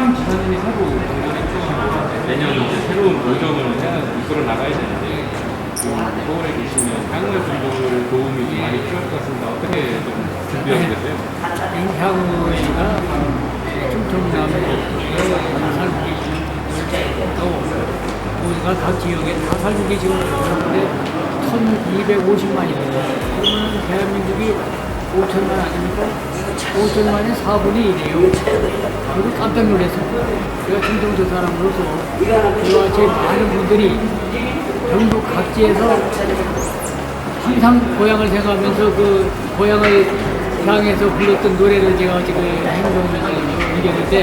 참 지사님이 새로 내년 이제 새로운 도전을 해야 이끌어 나가야 되는데 서울에 계시면 향후의 분들 도움이 좀 많이 필요할 것 같습니다. 어떻게 좀 준비하고 계세요? 향후가 충청남도에 살고 계시고 우리가 각 지역에 다 살고 계시고 그런데 1250만이에요. 그러면 대한민국이 5천만 아닙니까? 5천만의 4분의 1이에요. 그리고 깜짝 놀랐습니다. 제가 충청도 사람으로서 저와 제 많은 분들이 전국 각지에서 항상 고향을 생각하면서 그 고향을 향해서 불렀던 노래를 제가 지금 행동을 이겼는데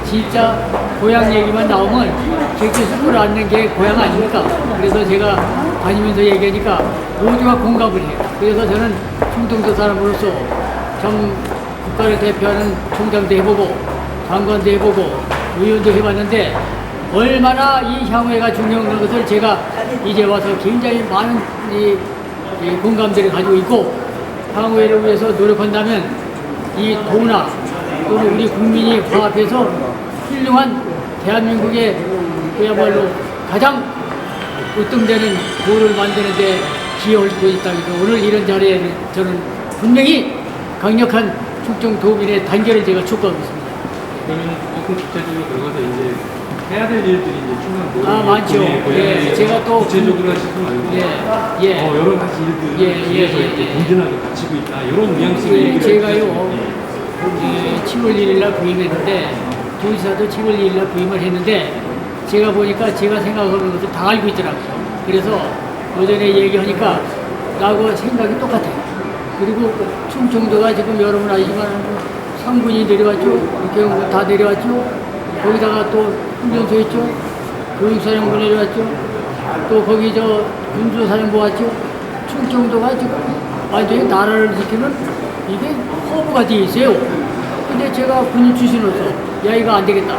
진짜 고향 얘기만 나오면 제 스스로 앉는 게 고향 아닙니까? 그래서 제가 다니면서 얘기하니까 모두가 공감을 해요. 그래서 저는 충청도 사람으로서 전 국가를 대표하는 총장도 해보고 장관도 해보고 의원도 해봤는데 얼마나 이 향후회가 중요한 것을 제가 이제 와서 굉장히 많은 이 공감대를 가지고 있고 향후회를 위해서 노력한다면 이 도나 또는 우리 국민이 화합해서 훌륭한 대한민국의 그야말로 가장 으뜸되는 도를 만드는데 기여할 수 있다. 오늘 이런 자리에 저는 분명히 강력한 충청도민의 단결을 제가 촉구하고 있습니다. 그러면 조금 구체적으로 들어가서 이제 해야 될 일들이 이제 충남 많죠. 예, 제가 또 구체적으로 하실 건 아니고 여러 가지 일들 뒤에서 이렇게 든든하게 갖추고 있다 이런 뉘앙스로 얘기를 제가요 7월 1일 날 부임했는데 도지사도 7월 2일 날 부임을 했는데 제가 보니까 제가 생각하는 것을 다 알고 있더라고요. 그래서 오전에 얘기하니까 나하고 생각이 똑같아요. 그리고 충청도가 지금 여러분 아시지만 상군이 내려왔죠. 이렇게 다 내려왔죠. 거기다가 또 훈련소 있죠. 교육사령부 내려왔죠. 또 거기 군수사령부 왔죠. 충청도가 지금 완전히 나라를 지키는 이게 허브가 되어 있어요. 근데 제가 군인 출신으로서 야 이거 안 되겠다.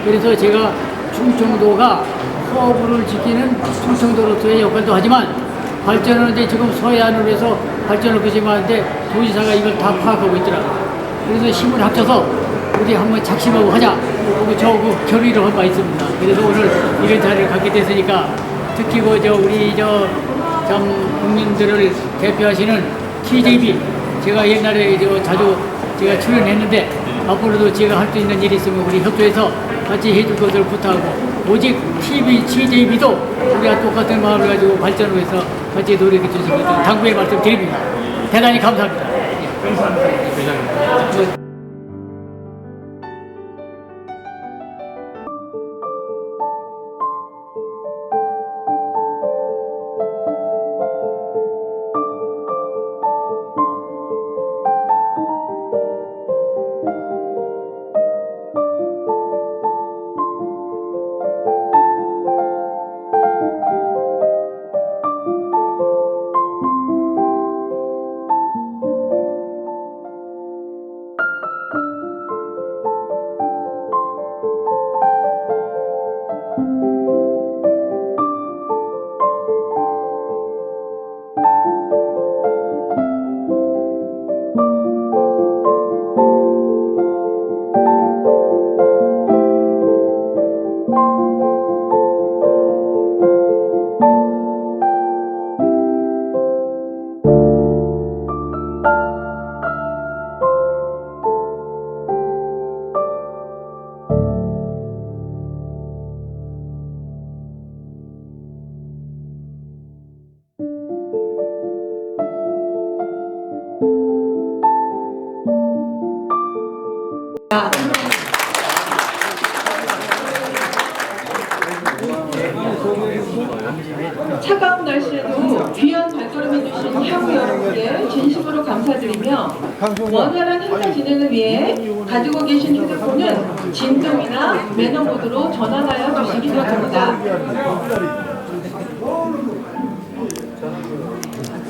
그래서 제가 충청도가 허브를 지키는 충청도로서의 역할도 하지만 발전하는데 지금 서해안으로 해서 발전을 그지만한데 도지사가 이걸 다 파악하고 있더라고요. 그래서 힘을 합쳐서 우리 한번 작심하고 하자. 그리고 그 결의를 한 바 있습니다. 그래서 오늘 이런 자리를 갖게 됐으니까 특히 우리 국민들을 대표하시는 TJB 제가 옛날에 자주 제가 출연했는데 앞으로도 제가 할 수 있는 일이 있으면 우리 협조해서 같이 해줄 것을 부탁하고 오직 TJB도 우리가 똑같은 마음을 가지고 발전을 위해서 같이 노력해 주신 것을 당부의 말씀 드립니다. 대단히 감사합니다. 회장님. 차가운 날씨에도 귀한 발걸음해주신 향후 여러분께 진심으로 감사드리며 원활한 행사 진행을 위해 가지고 계신 휴대폰은 진동이나 매너 모드로 전환하여 주시기 바랍니다.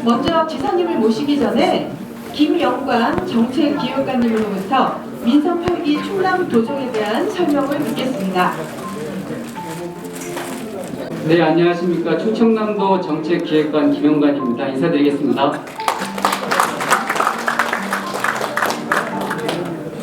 먼저 지사님을 모시기 전에 김영관 정책기획관님으로부터 민선 8기 충남 도정에 대한 설명을 듣겠습니다. 네, 안녕하십니까. 충청남도 정책기획관 김영관입니다. 인사드리겠습니다.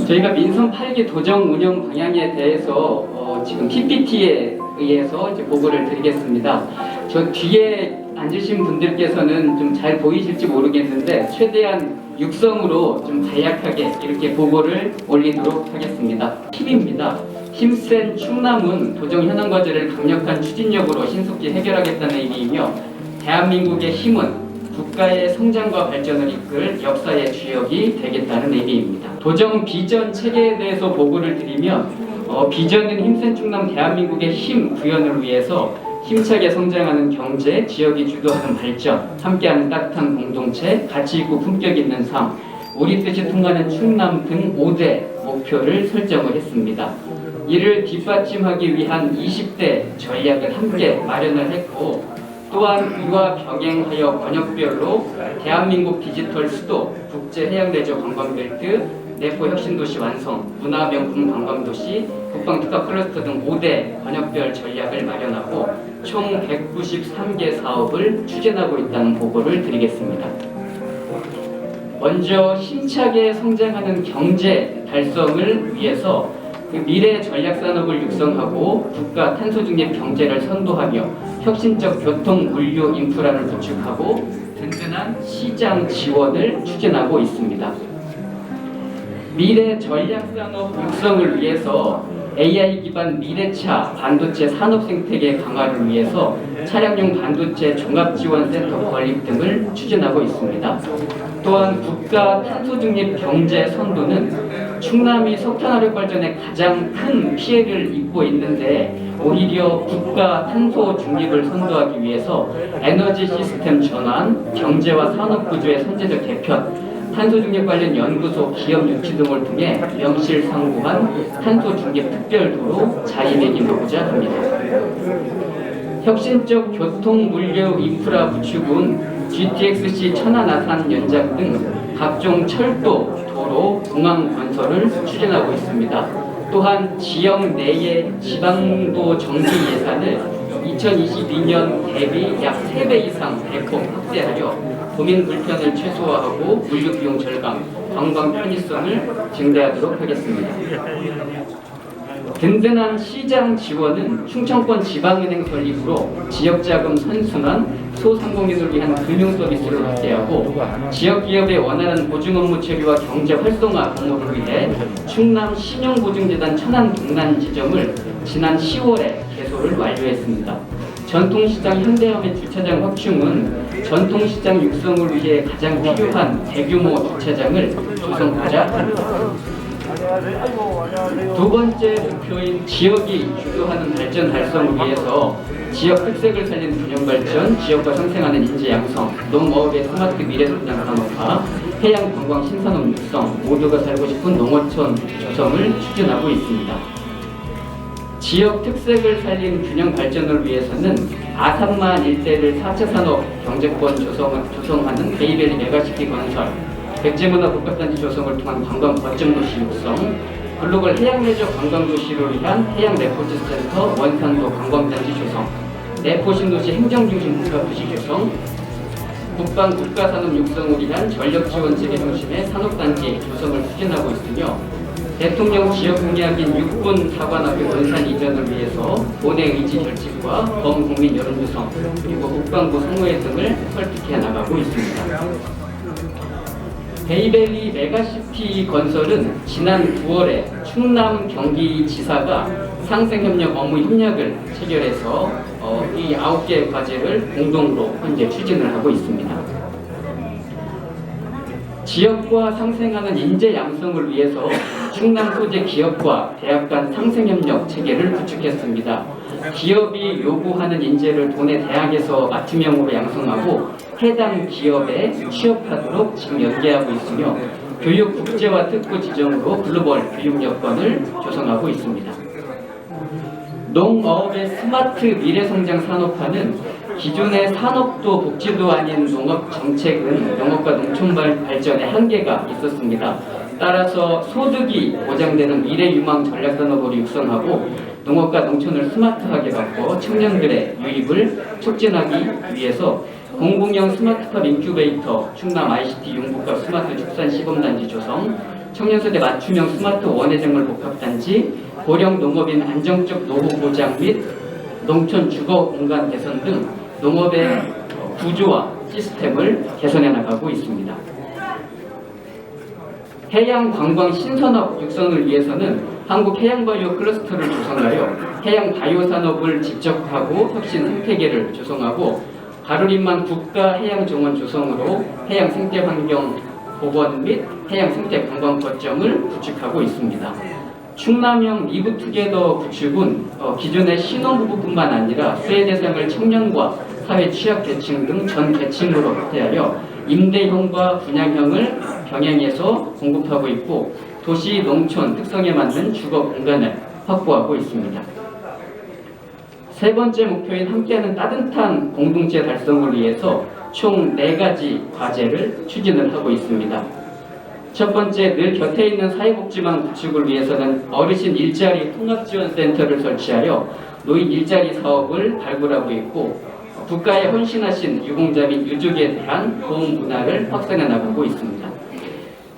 저희가 민선 8기 도정 운영 방향에 대해서 지금 PPT에 의해서 이제 보고를 드리겠습니다. 저 뒤에 앉으신 분들께서는 좀 잘 보이실지 모르겠는데 최대한 육성으로 좀 간략하게 이렇게 보고를 올리도록 하겠습니다. 힘입니다. 힘센 충남은 도정 현안 과제를 강력한 추진력으로 신속히 해결하겠다는 의미이며 대한민국의 힘은 국가의 성장과 발전을 이끌 역사의 주역이 되겠다는 의미입니다. 도정 비전 체계에 대해서 보고를 드리면 비전은 힘센 충남 대한민국의 힘 구현을 위해서 힘차게 성장하는 경제, 지역이 주도하는 발전, 함께하는 따뜻한 공동체, 가치 있고 품격 있는 삶, 우리 뜻이 통하는 충남 등 5대 목표를 설정을 했습니다. 이를 뒷받침하기 위한 20대 전략을 함께 마련을 했고 또한 이와 병행하여 번역별로 대한민국 디지털 수도, 국제해양레저 관광벨트, 내포 혁신도시 완성, 문화명품 관광도시, 국방특화 클러스터 등 5대 번역별 전략을 마련하고 총 193개 사업을 추진하고 있다는 보고를 드리겠습니다. 먼저 힘차게 성장하는 경제 달성을 위해서 미래 전략 산업을 육성하고 국가 탄소 중립 경제를 선도하며 혁신적 교통, 물류, 인프라를 구축하고 든든한 시장 지원을 추진하고 있습니다. 미래 전략 산업 육성을 위해서 AI 기반 미래차 반도체 산업 생태계 강화를 위해서 차량용 반도체 종합지원센터 건립 등을 추진하고 있습니다. 또한 국가 탄소 중립 경제 선도는 충남이 석탄화력 발전에 가장 큰 피해를 입고 있는데 오히려 국가 탄소 중립을 선도하기 위해서 에너지 시스템 전환, 경제와 산업 구조의 선제적 개편, 탄소 중립 관련 연구소, 기업 유치 등을 통해 명실상부한 탄소 중립 특별도로 자리매김하고자 합니다. 혁신적 교통, 물류, 인프라 구축은 GTX-C 천안 아산 연장 등 각종 철도, 도로, 공항 건설을 추진하고 있습니다. 또한 지역 내의 지방도 정비 예산을 2022년 대비 약 3배 이상 대폭 확대하여 도민 불편을 최소화하고 물류 비용 절감, 관광 편의성을 증대하도록 하겠습니다. 든든한 시장 지원은 충청권 지방은행 설립으로 지역자금 선순환, 소상공인을 위한 금융 서비스를 확대하고 지역 기업의 원활한 보증 업무 처리와 경제 활성화 공모를 위해 충남 신용보증재단 천안 동란 지점을 지난 10월에 개소를 완료했습니다. 전통시장 현대화의 주차장 확충은 전통시장 육성을 위해 가장 필요한 대규모 주차장을 조성하자 합니다. 두 번째 목표인 지역이 주도하는 발전 달성을 위해서 지역 특색을 살리는 균형 발전, 지역과 상생하는 인재 양성, 농어업의 스마트 미래 성장 산업화, 해양 관광 신산업 육성, 모두가 살고 싶은 농어촌 조성을 추진하고 있습니다. 지역 특색을 살린 균형 발전을 위해서는 아산만 일대를 4차 산업 경제권 조성하는 베이베리 메가시티 건설, 백제문화 복합단지 조성을 통한 관광 거점 도시 육성, 글로벌 해양레저 관광도시를 위한 해양 레포트 센터 원산도 관광단지 조성, 내포신도시 행정중심 복합도시 조성, 국방 국가산업 육성을 위한 전력지원체계 중심의 산업단지 조성을 추진하고 있으며 대통령 지역 공약인 육군 사관학교 원산 이전을 위해서 본의 의지 결집과 범국민 여론 조성 그리고 국방부 상호회 등을 설득해 나가고 있습니다. 베이베리 메가시티 건설은 지난 9월에 충남 경기지사가 상생협력 업무 협약을 체결해서 이 9개 과제를 공동으로 현재 추진을 하고 있습니다. 지역과 상생하는 인재 양성을 위해서 충남 소재 기업과 대학 간 상생협력 체계를 구축했습니다. 기업이 요구하는 인재를 도내 대학에서 맞춤형으로 양성하고 해당 기업에 취업하도록 지금 연계하고 있으며 교육 국제화 특구 지정으로 글로벌 교육 여건을 조성하고 있습니다. 농어업의 스마트 미래성장 산업화는 기존의 산업도 복지도 아닌 농업 정책은 농업과 농촌 발전에 한계가 있었습니다. 따라서 소득이 보장되는 미래 유망 전략 산업으로 육성하고 농업과 농촌을 스마트하게 바꿔 청년들의 유입을 촉진하기 위해서 공공형 스마트팜 인큐베이터, 충남 ICT 융복합 스마트 축산 시범단지 조성, 청년세대 맞춤형 스마트 원예생활 복합단지, 고령 농업인 안정적 노후 보장 및 농촌 주거 공간 개선 등 농업의 구조와 시스템을 개선해 나가고 있습니다. 해양 관광 신산업 육성을 위해서는 한국 해양바이오 클러스터를 조성하여 해양 바이오 산업을 집적하고 혁신 생태계를 조성하고 가루림만 국가 해양 정원 조성으로 해양 생태 환경 복원 및 해양 생태 관광 거점을 구축하고 있습니다. 충남형 리브 투게더 구축은 기존의 신혼부부뿐만 아니라 수혜 대상을 청년과 사회 취약계층 등 전 계층으로 확대하여 임대형과 분양형을 병행해서 공급하고 있고 도시 농촌 특성에 맞는 주거 공간을 확보하고 있습니다. 세 번째 목표인 함께하는 따뜻한 공동체 달성을 위해서 총 4가지 과제를 추진을 하고 있습니다. 첫 번째, 늘 곁에 있는 사회복지망 구축을 위해서는 어르신 일자리 통합지원센터를 설치하여 노인 일자리 사업을 발굴하고 있고 국가에 헌신하신 유공자 및 유족에 대한 보험 문화를 확산해 나가고 있습니다.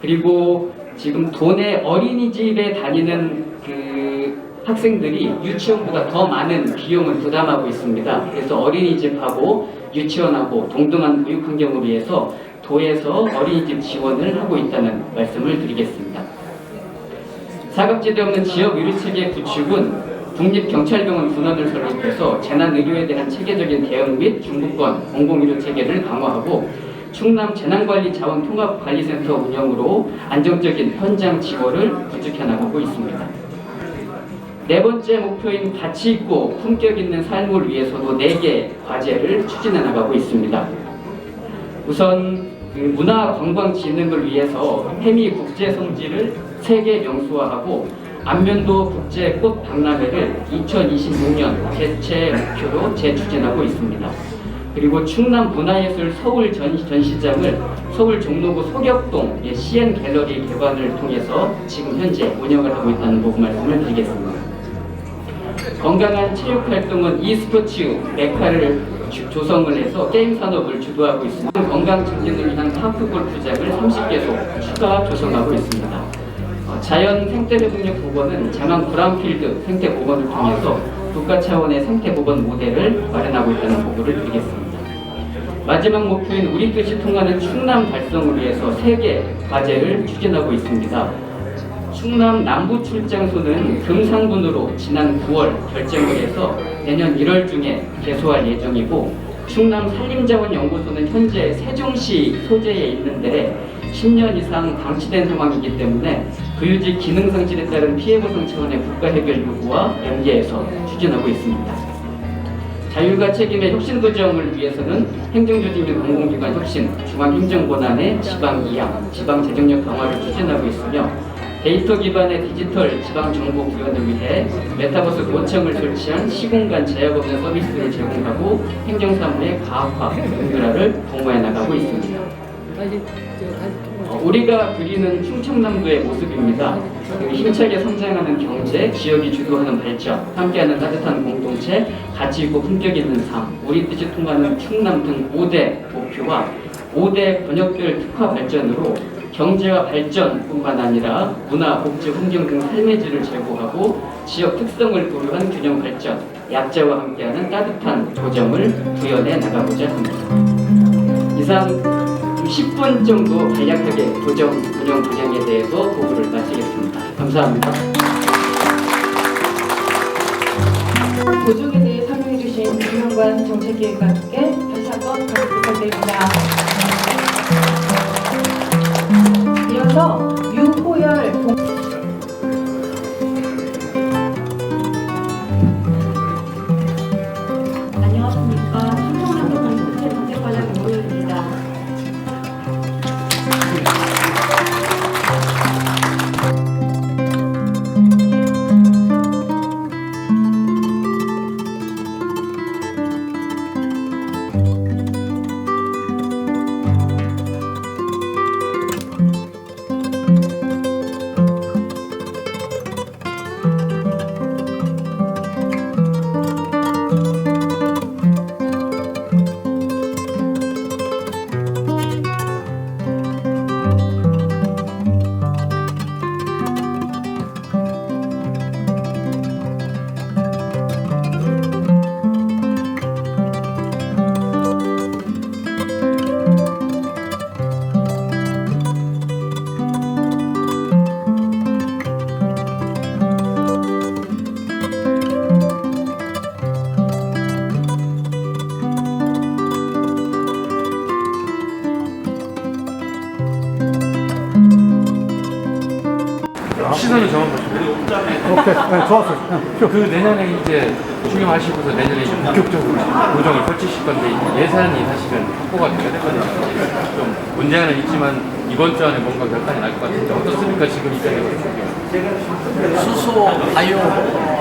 그리고 지금 도내 어린이집에 다니는 학생들이 유치원보다 더 많은 비용을 부담하고 있습니다. 그래서 어린이집하고 유치원하고 동등한 교육 환경을 위해서 도에서 어린이집 지원을 하고 있다는 말씀을 드리겠습니다. 사각지대 없는 지역 의료체계 구축은 국립경찰병원 분원을 설립해서 재난의료에 대한 체계적인 대응 및 중부권 공공의료체계를 강화하고 충남 재난관리자원통합관리센터 운영으로 안정적인 현장 지원을 구축해 나가고 있습니다. 네 번째 목표인 가치 있고 품격 있는 삶을 위해서도 4개 과제를 추진해 나가고 있습니다. 우선 문화관광진흥을 위해서 해미 국제성지를 세계 명소화하고 안면도 국제꽃박람회를 2026년 개최 목표로 재추진하고 있습니다. 그리고 충남 문화예술 서울 전시장을 서울 종로구 소격동 CN 갤러리 개관을 통해서 지금 현재 운영을 하고 있다는 부분 말씀을 드리겠습니다. 건강한 체육활동은 e스포츠 메카를 조성을 해서 게임 산업을 주도하고 있습니다. 건강 증진을 위한 하프 골프장을 30개소 추가 조성하고 있습니다. 자연 생태회복력 복원은 장안 브라운필드 생태복원을 통해서 국가 차원의 생태복원 모델을 마련하고 있다는 보고를 드리겠습니다. 마지막 목표인 우리 뜻이 통하는 충남 달성을 위해서 3개 과제를 추진하고 있습니다. 충남 남부 출장소는 금상군으로 지난 9월 결정을 해서 내년 1월 중에 개소할 예정이고 충남 산림자원연구소는 현재 세종시 소재에 있는데 10년 이상 방치된 상황이기 때문에 부유지 기능 상실에 따른 피해 보상 차원의 국가 해결 요구와 연계해서 추진하고 있습니다. 자율과 책임의 혁신 도정을 위해서는 행정조직 및 공공기관 혁신, 중앙행정권한의 지방 이양, 지방 재정력 강화를 추진하고 있으며 데이터 기반의 디지털 지방정보 구현을 위해 메타버스 도청을 설치한 시공간 제약 없는 서비스를 제공하고 행정사무의 가학화, 연결화를 도모해 나가고 있습니다. 우리가 그리는 충청남도의 모습입니다. 힘차게 성장하는 경제, 지역이 주도하는 발전, 함께하는 따뜻한 공동체, 가치 있고 품격 있는 삶, 우리 뜻이 통하는 충남 등 5대 목표와 5대 번역별 특화 발전으로 경제와 발전뿐만 아니라 문화, 복지, 환경 등 삶의 질을 제고하고 지역 특성을 고려한 균형 발전, 약자와 함께하는 따뜻한 도정을 구현해 나가고자 합니다. 이상 10분 정도 간략하게 도정 운영 방향에 대해서 보고를 마치겠습니다. 감사합니다. 도정에 대해 설명해 주신 김용관 정책기획관께 다시 한번 박수 부탁드립니다. 이어서 유호열 안녕하십니까. 충청남도 공동체 정책과장 유호열입니다. 네, 좋았어요. 그 내년에 이제 추경하시고서 내년에 이제 본격적으로 고정을 펼치실 건데 예산이 사실은 확보가 돼야 되거든요. 좀 문제는 있지만 이번 주 안에 뭔가 결단이 날 것 같은데 어떻습니까? 지금 입장에서. 수소 바이오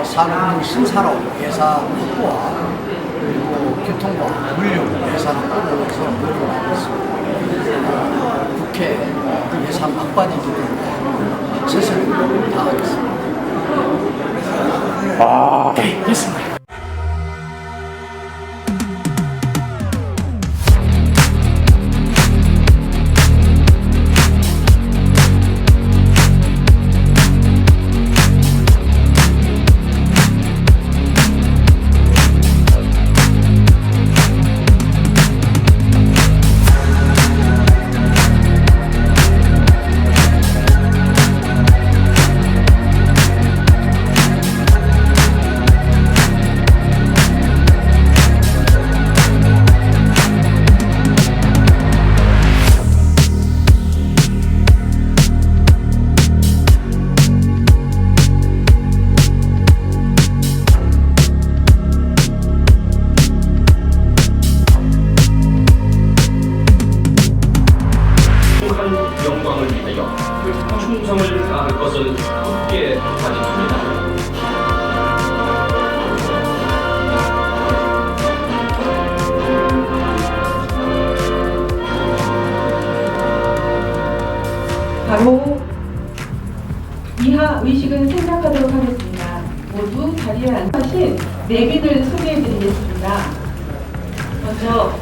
산업 신산업 예산 확보와 그리고 교통과 물류 예산 확보에서 노력을 하고 있습니다. 국회 예산 막바지이기 때문에 최선을 다하겠습니다. 됐습니다. 영광을 위하여 충성을 다할 것을 굳게 다짐합니다. 바로 이하 의식을 생략하도록 하겠습니다. 모두 자리에 앉으신 내빈을 소개해드리겠습니다. 먼저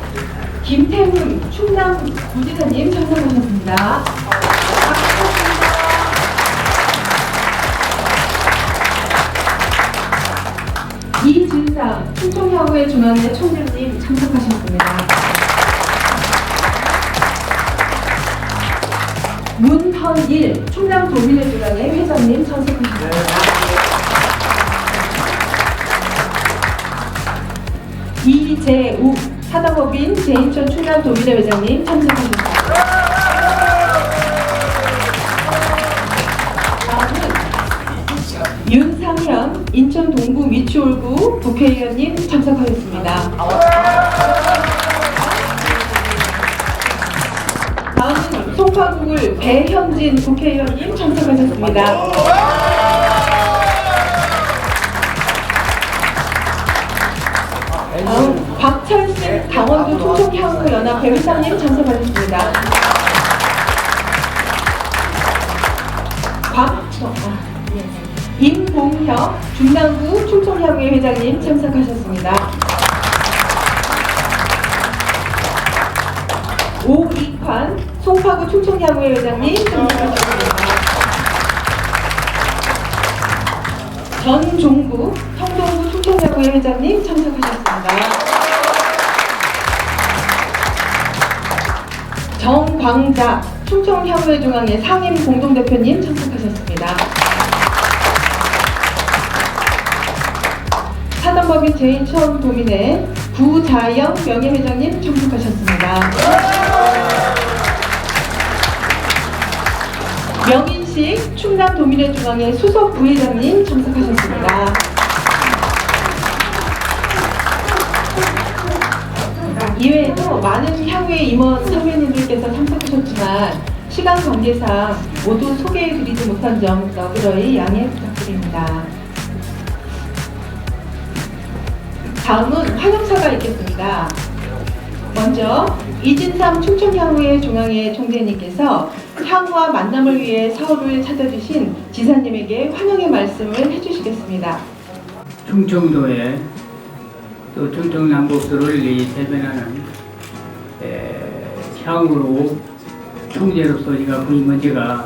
김태훈 충남부지사님 참석하셨습니다. 이진상 충청야구회 중앙회 총장님 참석하셨습니다. 문헌일 충남도민회 중앙회 회장님 참석하셨습니다. 이재욱 사단법인 제인천 충남도민회 회장님 참석하셨습니다. 다음은 윤상현 인천 동구 미추홀구 국회의원님 참석하셨습니다. 다음은 송파구글 배현진 국회의원님 참석하셨습니다. 다음 박철승 강원도 충청향후연합회 회장님 참석하셨습니다. 임봉혁 중남구 충청향후회 회장님 참석하셨습니다. 오익환 송파구 충청향후회 회장님 참석하셨습니다. 전종구 성동구 충청야구회 회장님 참석하셨습니다. 정광자 충청야구회 중앙회 상임 공동대표님 참석하셨습니다. 사단법인 제인천 도민회 구자영 명예회장님 참석하셨습니다. 명인식 충남도민회 중앙회 수석 부회장님 참석하셨습니다. 이외에도 많은 향후회 임원 선배님들께서 참석하셨지만 시간 관계상 모두 소개해드리지 못한 점 너그러이 양해 부탁드립니다. 다음은 환영사가 있겠습니다. 먼저 이진삼 충청향후회 중앙회 총재님께서 향후와 만남을 위해 서울을 찾아주신 지사님에게 환영의 말씀을 해주시겠습니다. 충청도에 또 충청남북도를 대변하는 향후로 총재로서 제가 부임한 제가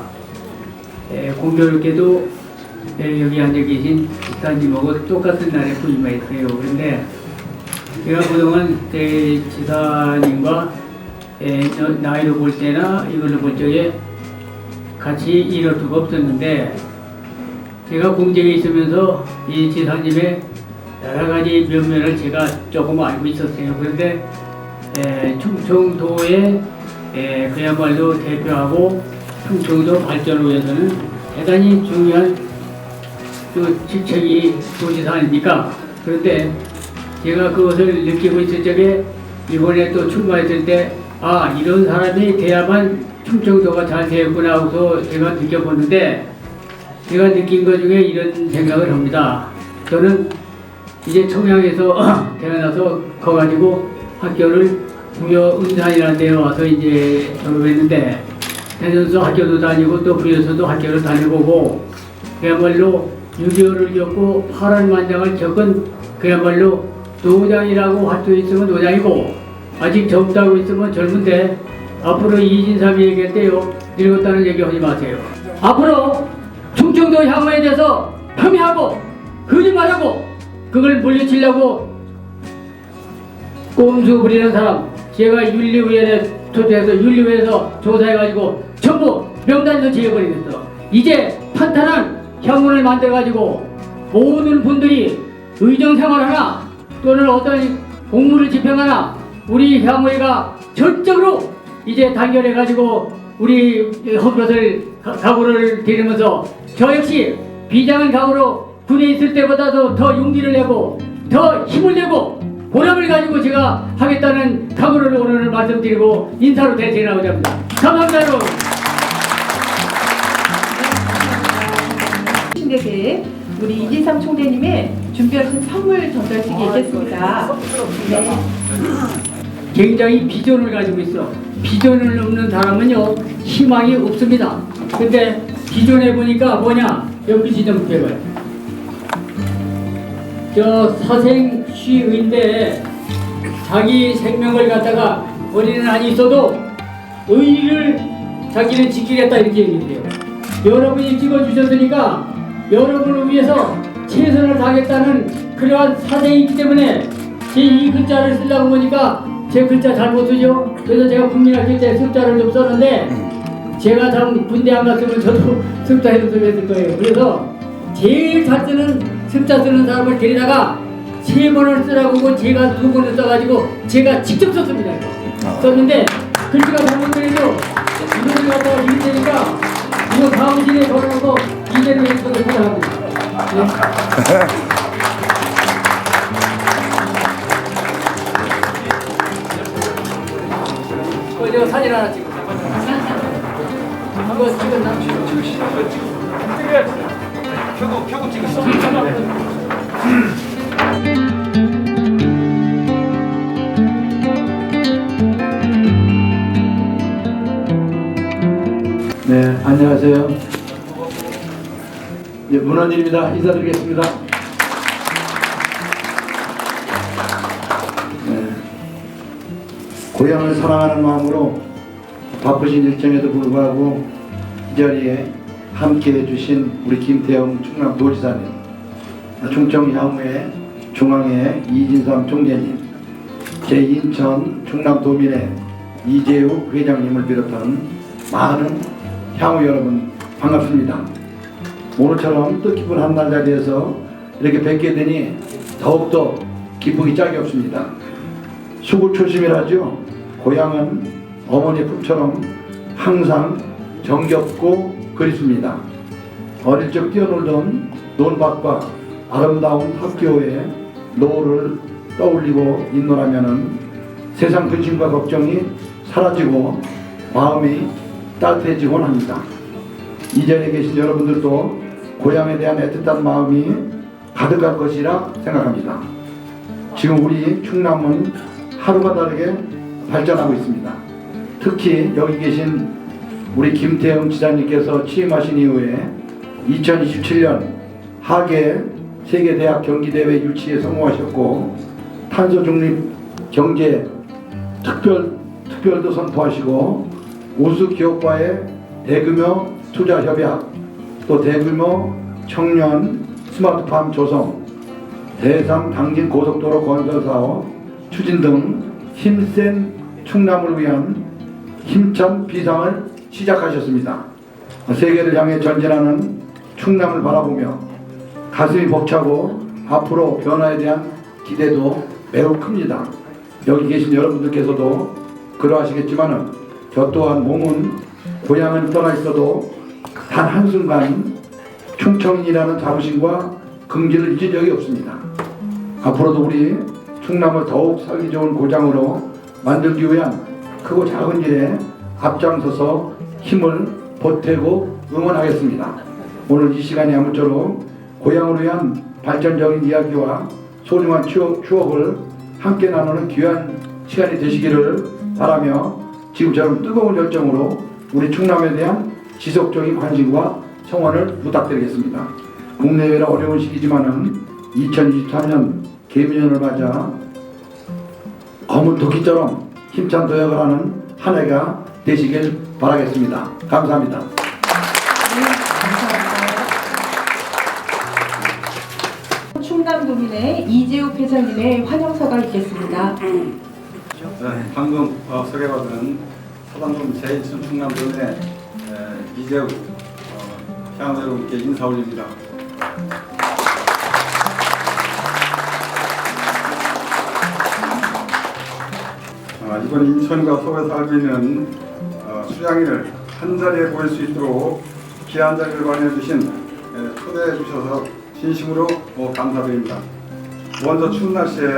공교롭게도 여기 앉아 계신 지사님하고 똑같은 날에 부임했어요. 그런데 제가 그동안 지사님과 나이로 볼 때나 이걸로 볼 적에 같이 일할 수가 없었는데 제가 공직에 있으면서 이 지사님의 여러 가지 면면을 제가 조금 알고 있었어요. 그런데 충청도에 그야말로 대표하고 충청도 발전을 위해서는 대단히 중요한 또 직책이 도지사 아닙니까? 그런데 제가 그것을 느끼고 있을 적에 이번에 또 출마했을 때 이런 사람이 돼야만 충청도가 잘 되겠구나 하고서 제가 느껴보는데 제가 느낀 것 중에 이런 생각을 합니다. 저는 이제 청양에서 태어나서 커가지고 학교를 부여 은산이라는 데에 와서 이제 졸업했는데 대전서 학교도 다니고 또 부여서도 학교를 다녀보고 그야말로 6.25를 겪고 파란만장을 겪은 그야말로 노장이라고 할 수 있으면 노장이고 아직 젊다고 있으면 젊은데 앞으로 이진삼이 얘기했대요. 늙었다는 얘기 하지 마세요. 앞으로 충청도 향후에 대해서 폄훼하고 거짓말하고 그걸 물리치려고 꼼수 부리는 사람 제가 윤리위원회 초대해서 윤리위에서 조사해가지고 전부 명단도 지어버리겠어. 이제 탄탄한 향문을 만들어가지고 모든 분들이 의정생활하나 또는 어떤 공무를 집행하나 우리 향후회가 전적으로 이제 단결해가지고 우리 헛것을 각오를 들이면서 저 역시 비장한 각오로 군에 있을 때보다도 더 용기를 내고 더 힘을 내고 보람을 가지고 제가 하겠다는 각오를 오늘 말씀드리고 인사로 대신하고자 합니다. 감사합니다 여러분. 신대에 우리 이진삼 총재님의 준비하신 선물 전달식이 있겠습니다. 네. 굉장히 비전을 가지고 있어. 비전을 없는 사람은요 희망이 없습니다. 근데 비전해 보니까 뭐냐 여기 좀 해봐요. 저 사생 시의인데 자기 생명을 갖다가 버리는 한이 있어도 의리를 자기는 지키겠다 이렇게 얘기해요. 여러분이 찍어주셨으니까 여러분을 위해서 최선을 다하겠다는 그러한 사생이기 때문에 제 이 글자를 쓰려고 보니까 제 글자 잘못 쓰죠. 그래서 제가 국민학교 때 습자를 좀 썼는데 제가 참 군대 안 갔으면 저도 습자 연습했을 거예요. 그래서 제일 잘 쓰는 습자 쓰는 사람을 데리다가 3번을 쓰라고 제가 2번을 써가지고 제가 직접 썼습니다. 썼는데 글씨가 잘못되죠. 이거를 갖다가 읽을 테니까 이거 다음 시에 걸어놓고 이대로 연습을 하랍니다. 네. 제가 사진 하나 찍어. 한번 찍었나? 켜고 찍었어. 네, 안녕하세요. 문헌일입니다. 인사드리겠습니다. 네, 고향을 사랑하는 마음으로 바쁘신 일정에도 불구하고 이 자리에 함께해 주신 우리 김태형 충남도지사님, 충청향후회 중앙회 이진삼 총재님, 제 인천 충남도민회 이재욱 회장님을 비롯한 많은 향후 여러분 반갑습니다. 오늘처럼 뜻깊은 한날 자리에서 이렇게 뵙게 되니 더욱더 기쁘기 짝이 없습니다. 수구초심이라죠. 고향은 어머니 품처럼 항상 정겹고 그립습니다. 어릴 적 뛰어놀던 논밭과 아름다운 학교의 노을을 떠올리고 있노라면은 세상 근심과 걱정이 사라지고 마음이 따뜻해지곤 합니다. 이 자리에 계신 여러분들도 고향에 대한 애틋한 마음이 가득할 것이라 생각합니다. 지금 우리 충남은 하루가 다르게 발전하고 있습니다. 특히 여기 계신 우리 김태형 지사님께서 취임하신 이후에 2027년 하계 세계대학 경기대회 유치에 성공하셨고 탄소중립 경제 특별도 선포하시고 우수 기업과의 대규모 투자 협약, 또 대규모 청년 스마트팜 조성, 대상 당진 고속도로 건설 사업 추진 등 힘센 충남을 위한 힘찬 비상을 시작하셨습니다. 세계를 향해 전진하는 충남을 바라보며 가슴이 벅차고 앞으로 변화에 대한 기대도 매우 큽니다. 여기 계신 여러분들께서도 그러하시겠지만은 저 또한 몸은 고향을 떠나 있어도 단 한순간 충청인이라는 자부심과 긍지를 잊은 적이 없습니다. 앞으로도 우리 충남을 더욱 살기 좋은 고장으로 만들기 위한 크고 작은 일에 앞장서서 힘을 보태고 응원하겠습니다. 오늘 이 시간이 아무쪼록 고향을 위한 발전적인 이야기와 소중한 추억을 함께 나누는 귀한 시간이 되시기를 바라며 지금처럼 뜨거운 열정으로 우리 충남에 대한 지속적인 관심과 성원을 부탁드리겠습니다. 국내외라 어려운 시기지만은 2023년 개미년을 맞아 검은 토끼처럼 힘찬 도약을 하는 한 해가 되시길 바라겠습니다. 감사합니다. 충남도민의 이재욱 회장님의 환영사가 있겠습니다. 방금 소개받은 서당동 제1층 충남도민의 이재욱 향후 여러분께 인사 올립니다. 이번 인천과 서울에 살고 있는 수양이를 한자리에 보일 수 있도록 귀한 자리를 마련해 주신 초대해 주셔서 진심으로 감사드립니다. 먼저 추운 날씨에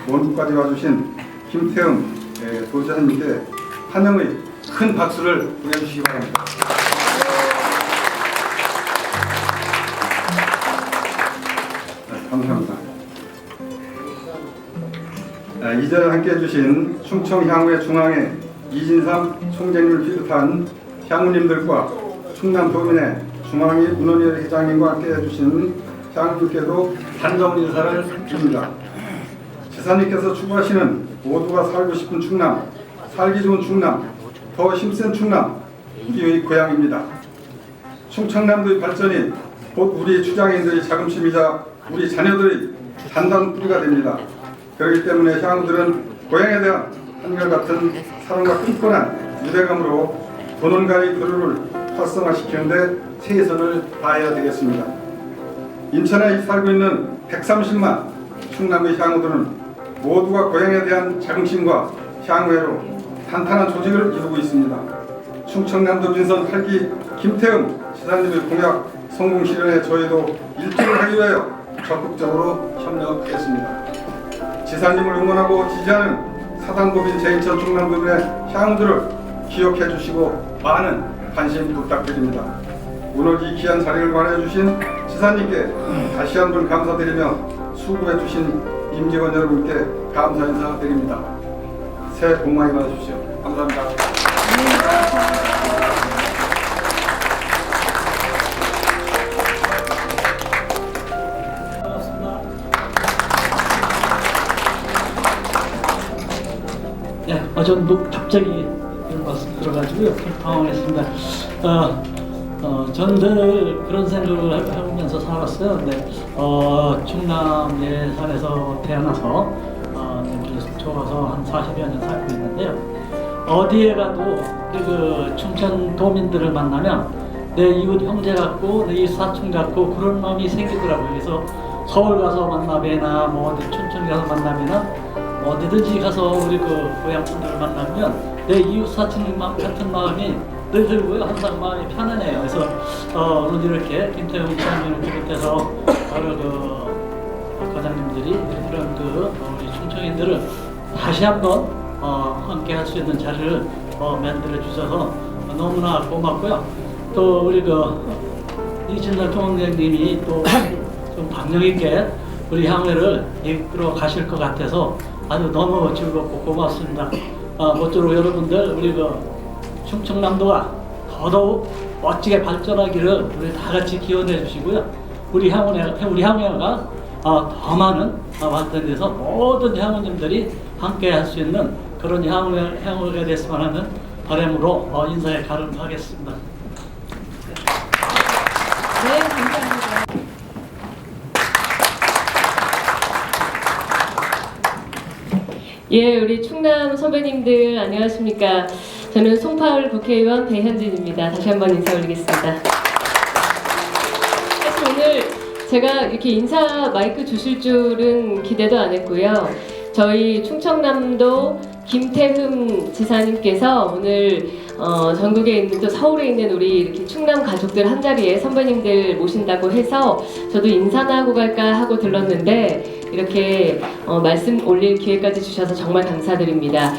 원주까지 와주신 김태흠 도지사님께 환영의 큰 박수를 보내주시기 바랍니다. 감사합니다. 이 자리에 함께 해주신 충청 향후의 중앙회 이진삼 총재님을 비롯한 향후님들과 충남 도민의 중앙회 문원위 회장님과 함께 해주신 향후님께도 단정 인사를 드립니다. 지사님께서 추구하시는 모두가 살고 싶은 충남, 살기 좋은 충남, 더 힘센 충남, 우리의 고향입니다. 충청남도의 발전이 곧 우리 추장인들의 자긍심이자 우리 자녀들의 단단뿌리가 됩니다. 그렇기 때문에 향후들은 고향에 대한 한결같은 사랑과 끈끈한 유대감으로 도논가의 교류를 활성화시키는데 최선을 다해야 되겠습니다. 인천에 살고 있는 130만 충남의 향후들은 모두가 고향에 대한 자긍심과 향후회로 탄탄한 조직을 이루고 있습니다. 충청남도 민선 8기 김태흠 지사님의 공약 성공 실현에 저희도 일조를 하기 위하여 적극적으로 협력하겠습니다. 지사님을 응원하고 지지하는 사당도민 제1천 충남도민의 향후들을 기억해 주시고 많은 관심 부탁드립니다. 오늘 이 귀한 자리를 마련해 주신 지사님께 다시 한번 감사드리며 수고해 주신 임직원 여러분께 감사 인사드립니다. 새해 복 많이 받으십시오. 감사합니다. 전 갑자기 이런 말씀 들어가지고요. 당황했습니다. 전 늘 그런 생각을 하면서 살았어요. 근데 충남 예산에서 태어나서 속초가서 한 40여 년 살고 있는데요. 어디에 가도 우리 그 충청 도민들을 만나면 내 이웃 형제 같고 내 이웃 사촌 같고 그런 마음이 생기더라고요. 그래서 서울 가서 만나뵈나 뭐 어디 춘천 가서 만나면은 어디든지 가서 우리 그 고향 분들을 만나면 내 이웃 사촌 같은 마음이 늘 들고요. 항상 마음이 편안해요. 그래서 오늘 이렇게 김태훈 시장님을 비롯해서 여러 그 과장님들이 이런 그 우리 충청인들을 다시 한번 함께 할 수 있는 자리를 만들어 주셔서 너무나 고맙고요. 또 우리 그 이진달 총장님이 또 좀 박력 있게 우리 향회를 이끌어 가실 것 같아서 아주 너무 즐겁고 고맙습니다. 모쪼록 여러분들 우리 그 충청남도가 더더욱 멋지게 발전하기를 우리 다 같이 기원해 주시고요. 우리 향회가 더 많은 발전돼서 모든 향후님들이 함께 할 수 있는 그런 향후가 됐으면 하는 바람으로 인사에 가름하겠습니다. 네, 감사합니다. 예, 우리 충남 선배님들 안녕하십니까? 저는 송파울 국회의원 배현진입니다. 다시 한번 인사 올리겠습니다. 사실 오늘 제가 이렇게 인사 마이크 주실 줄은 기대도 안 했고요. 저희 충청남도 김태흠 지사님께서 오늘 전국에 있는 또 서울에 있는 우리 이렇게 충남 가족들 한 자리에 선배님들 모신다고 해서 저도 인사나 하고 갈까 하고 들렀는데 이렇게 말씀 올릴 기회까지 주셔서 정말 감사드립니다.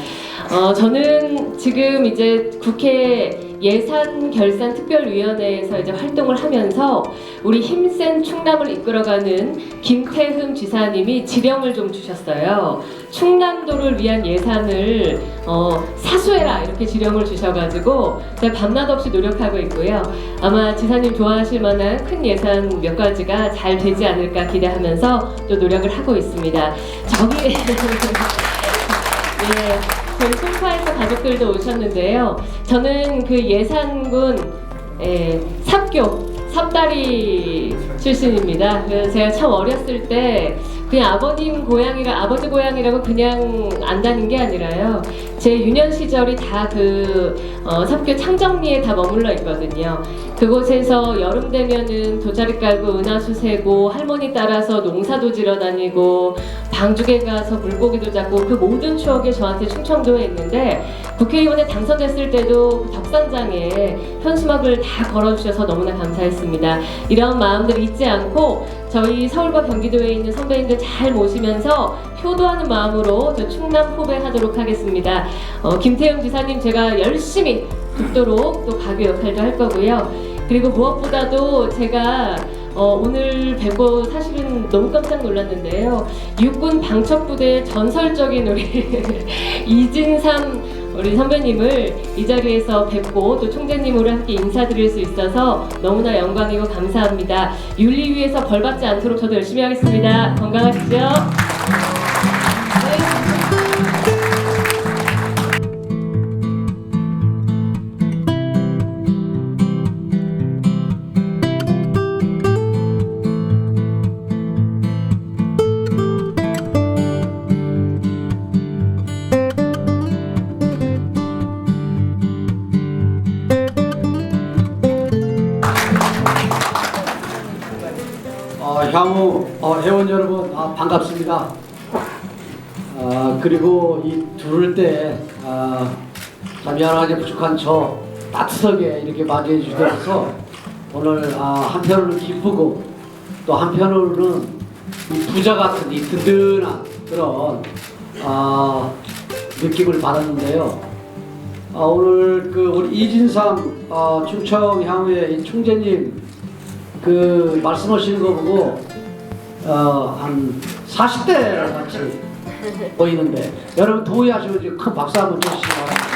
저는 지금 이제 국회 예산결산특별위원회에서 이제 활동을 하면서 우리 힘센 충남을 이끌어가는 김태흠 지사님이 지령을 좀 주셨어요. 충남도를 위한 예산을 사수해라 이렇게 지령을 주셔가지고 제가 밤낮 없이 노력하고 있고요. 아마 지사님 좋아하실 만한 큰 예산 몇 가지가 잘 되지 않을까 기대하면서 또 노력을 하고 있습니다. 저기 네. 저희 송파에서 가족들도 오셨는데요. 저는 그 예산군 삽다리 출신입니다. 그래서 제가 참 어렸을 때 그냥 아버지 고향이라고 그냥 안다는 게 아니라요. 제 유년 시절이 다 그 삽교 창정리에 다 머물러 있거든요. 그곳에서 여름 되면은 돗자리 깔고 은하수 세고 할머니 따라서 농사도 지러 다니고 방죽에 가서 물고기도 잡고 그 모든 추억이 저한테 충청도에 있는데 국회의원에 당선됐을 때도 그 덕산장에 현수막을 다 걸어주셔서 너무나 감사했습니다. 이런 마음들 잊지 않고 저희 서울과 경기도에 있는 선배님들 잘 모시면서 효도하는 마음으로 저 충남 후배하도록 하겠습니다. 김태흠 지사님 제가 열심히 돕도록 또 가교 역할도 할 거고요. 그리고 무엇보다도 제가 오늘 뵙고 사실은 너무 깜짝 놀랐는데요. 육군 방첩부대의 전설적인 우리 이진삼 우리 선배님을 이 자리에서 뵙고 또 총재님으로 함께 인사드릴 수 있어서 너무나 영광이고 감사합니다. 윤리 위해서 벌 받지 않도록 저도 열심히 하겠습니다. 건강하시죠? 향후 회원 여러분 반갑습니다. 그리고 이 들을 때 참 여러 가지 부족한 저 따뜻하게 이렇게 맞이해 주셔서 오늘 한편으로는 기쁘고 또 한편으로는 이 부자 같은 이 든든한 그런 느낌을 받았는데요. 오늘 그 우리 이진삼 충청 향후의 총재님 그 말씀하시는 거 보고 한 40대 같이 보이는데 여러분 동의하시고 큰 박수 한번 주시기 바랍니다.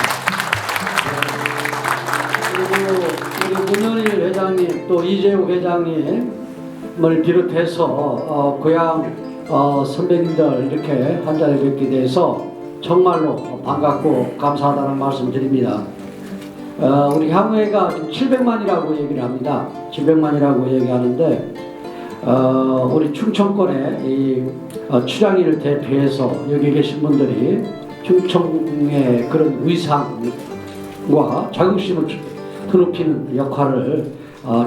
그리고 우리 문현일 회장님 또 이재욱 회장님을 비롯해서 고향 선배님들 이렇게 한 자리에 뵙게 돼서 정말로 반갑고 감사하다는 말씀 드립니다. 우리 향후회가 700만이라고 얘기를 합니다. 700만이라고 얘기하는데 우리 충청권의 이 출향이를 대표해서 여기 계신 분들이 충청의 그런 위상과 자긍심을 드높이는 역할을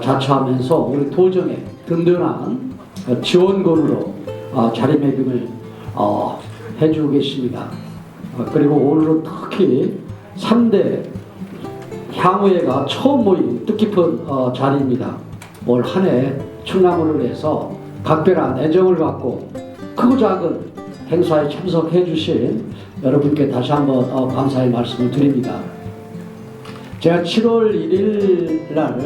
자처하면서 우리 도정의 든든한 지원군으로 자리매김을 해주고 계십니다. 그리고 오늘은 특히 3대 향후회가 처음 모인 뜻깊은 자리입니다. 올 한 해 충남을 위해서 각별한 애정을 갖고 크고 작은 행사에 참석해 주신 여러분께 다시 한번 감사의 말씀을 드립니다. 제가 7월 1일 날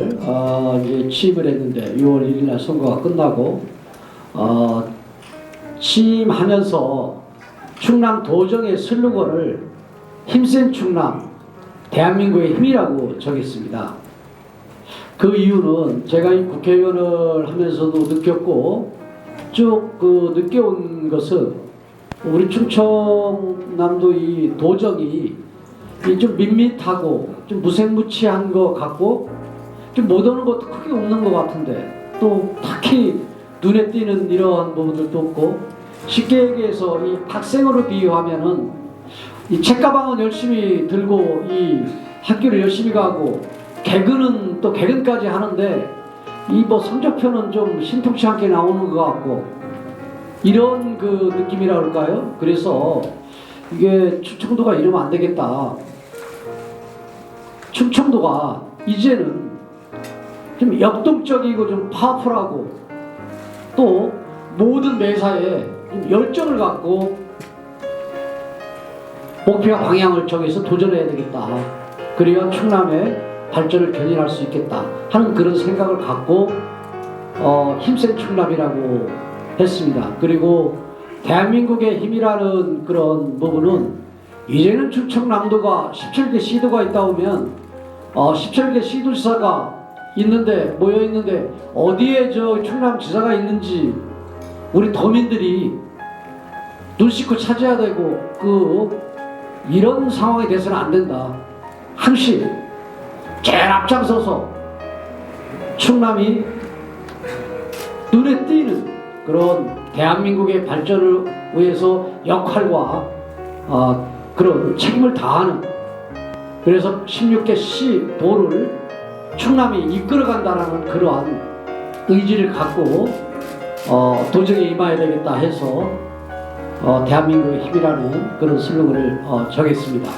이제 취임을 했는데 6월 1일 날 선거가 끝나고 취임하면서 충남 도정의 슬로건을 힘센 충남 대한민국의 힘이라고 정했습니다. 그 이유는 제가 이 국회의원을 하면서도 느꼈고 쭉 느껴온 것은 우리 충청남도 이 도정이 좀 밋밋하고 좀 무색무취한 것 같고 좀 못오는 것도 크게 없는 것 같은데 또 딱히 눈에 띄는 이러한 부분들도 없고 쉽게 얘기해서 이 학생으로 비유하면은 이 책가방은 열심히 들고 이 학교를 열심히 가고 개근은 또 개근까지 하는데 이 성적표는 좀 신통치 않게 나오는 것 같고 이런 그 느낌이라 그럴까요? 그래서 이게 충청도가 이러면 안 되겠다. 충청도가 이제는 좀 역동적이고 좀 파워풀하고 또 모든 매사에 좀 열정을 갖고 목표와 방향을 정해서 도전해야 되겠다. 그래야 충남의 발전을 견인할 수 있겠다 하는 그런 생각을 갖고 힘센 충남이라고 했습니다. 그리고 대한민국의 힘이라는 그런 부분은 이제는 충청남도가 17개 시도가 있다 보면 17개 시도지사가 있는데 모여 있는데 어디에 저 충남지사가 있는지 우리 도민들이 눈 씻고 찾아야 되고 이런 상황이 돼서는 안 된다. 항시 제일 앞장서서 충남이 눈에 띄는 그런 대한민국의 발전을 위해서 역할과 그런 책임을 다하는, 그래서 16개 시도를 충남이 이끌어간다는 그러한 의지를 갖고 도정에 임해야 되겠다 해서 대한민국의 힘이라는 그런 슬로건을 정했습니다.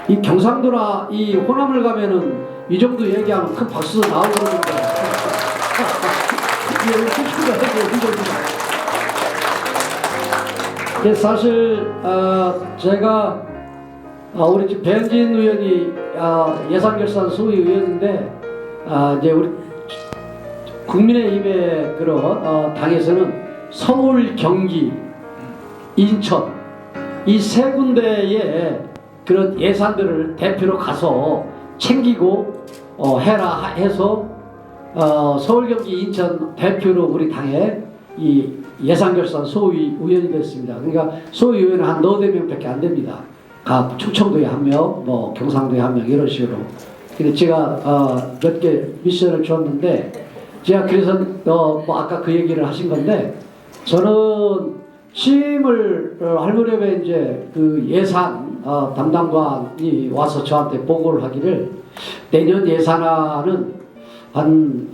이 경상도나 이 호남을 가면은 이 정도 얘기하면 큰 박수도 나오고 그러는데 사실 제가 우리 지금 배현진 의원이 예산결산 소위 의원인데 이제 우리 국민의힘의 그런 당에서는 서울, 경기, 인천 이 세 군데의 그런 예산들을 대표로 가서 챙기고 해라 해서 서울, 경기, 인천 대표로 우리 당에 이 예산결산 소위 의원이 됐습니다. 그러니까 소위 의원은 한 4-4명밖에 안 됩니다. 각 충청도에 1명, 뭐 경상도에 1명 이런 식으로. 근데 제가 몇 개 미션을 줬는데 제가 그래서 뭐 아까 그 얘기를 하신 건데 저는 취임을 할 무렵에 이제 그 예산 담당관이 와서 저한테 보고를 하기를 내년 예산안은 한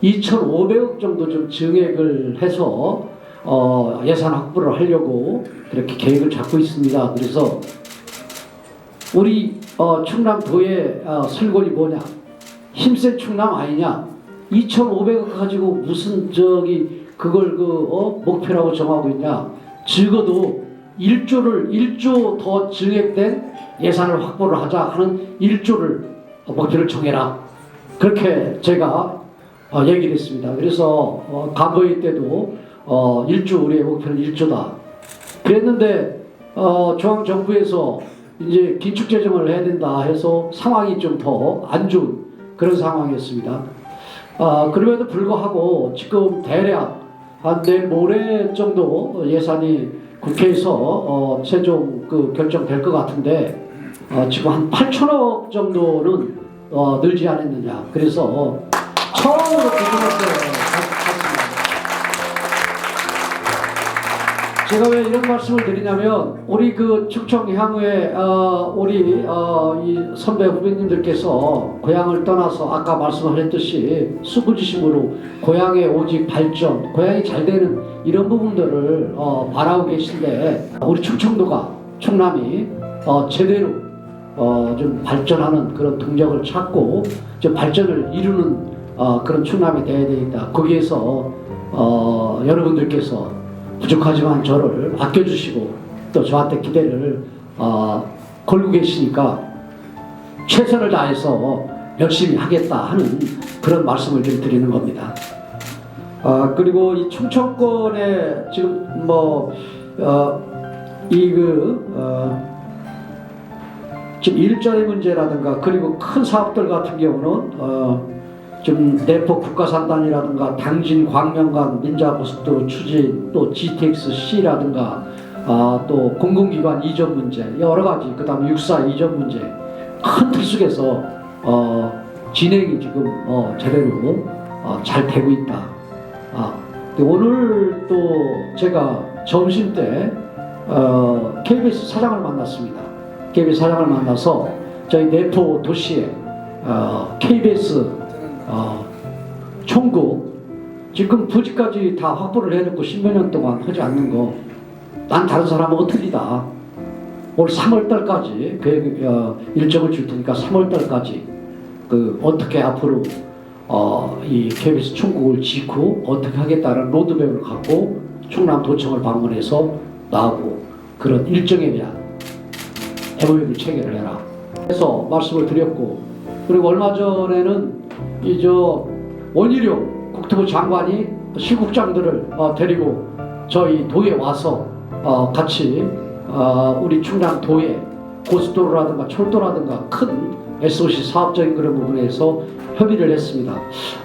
2,500억 정도 좀 증액을 해서 예산 확보를 하려고 그렇게 계획을 잡고 있습니다. 그래서 우리 충남도의 슬건이 뭐냐? 힘센 충남 아니냐? 2,500억 가지고 무슨 그걸 목표라고 정하고 있냐? 적어도 1조 더 증액된 예산을 확보를 하자 하는 1조를 목표를 정해라. 그렇게 제가 얘기를 했습니다. 그래서 간부회의 때도 1조 우리의 목표는 1조다. 그랬는데 중앙정부에서 이제 긴축재정을 해야 된다 해서 상황이 좀 더 안 좋은 그런 상황이었습니다. 그럼에도 불구하고 지금 대략 한 내일 모레 정도 예산이 국회에서 최종 결정될 것 같은데 지금 한 8천억 정도는 늘지 않았느냐. 그래서 처음으로 부족했어요. 제가 왜 이런 말씀을 드리냐면 우리 충청 향후에 우리 이 선배 후배님들께서 고향을 떠나서 아까 말씀하셨듯이 수구지심으로 고향의 오직 발전, 고향이 잘 되는 이런 부분들을 바라고 계신데 우리 충청도가 충남이 제대로 좀 발전하는 그런 동력을 찾고 좀 발전을 이루는 그런 충남이 되어야 되겠다. 거기에서 여러분들께서 부족하지만 저를 아껴주시고 또 저한테 기대를 걸고 계시니까 최선을 다해서 열심히 하겠다 하는 그런 말씀을 좀 드리는 겁니다. 그리고 이 충청권에 지금 지금 일자리 문제라든가 그리고 큰 사업들 같은 경우는 좀 내포 국가산단이라든가 당진 광명간 민자고속도로 추진 또 GTX-C라든가 또 공공기관 이전 문제 여러 가지 그다음에 육사 이전 문제 큰 틀 속에서 진행이 지금 제대로 잘 되고 있다. 오늘 또 제가 점심 때 KBS 사장을 만났습니다. KBS 사장을 만나서 저희 내포 도시에 KBS 총국 지금 부지까지 다 확보를 해놓고 10몇 년 동안 하지 않는 거 난 다른 사람하고 틀리다. 올 3월달까지 일정을 줄 테니까 3월달까지 어떻게 앞으로 이 KBS 총국을 짓고 어떻게 하겠다는 로드맵을 갖고 충남도청을 방문해서 나오고 그런 일정에 대한 MOU를 체결을 해라 해서 말씀을 드렸고, 그리고 얼마 전에는 원희룡 국토부 장관이 실국장들을 데리고 저희 도에 와서 같이 우리 충남도에 고속도로라든가 철도라든가 큰 SOC 사업적인 그런 부분에서 협의를 했습니다.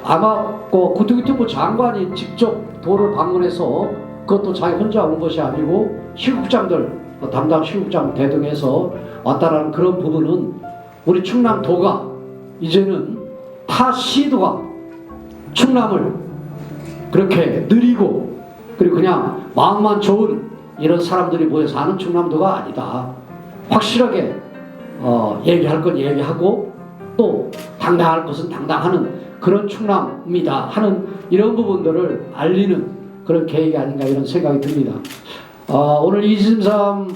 아마 국토교통부 장관이 직접 도를 방문해서 그것도 자기 혼자 온 것이 아니고 실국장들 담당 실국장 대동해서 왔다라는 그런 부분은 우리 충남도가 이제는 타 시도가 충남을 그렇게 느리고 그리고 그냥 마음만 좋은 이런 사람들이 모여 사는 충남도가 아니다. 확실하게 얘기할 건 얘기하고 또 당당할 것은 당당하는 그런 충남입니다 하는 이런 부분들을 알리는 그런 계획이 아닌가 이런 생각이 듭니다. 오늘 이진삼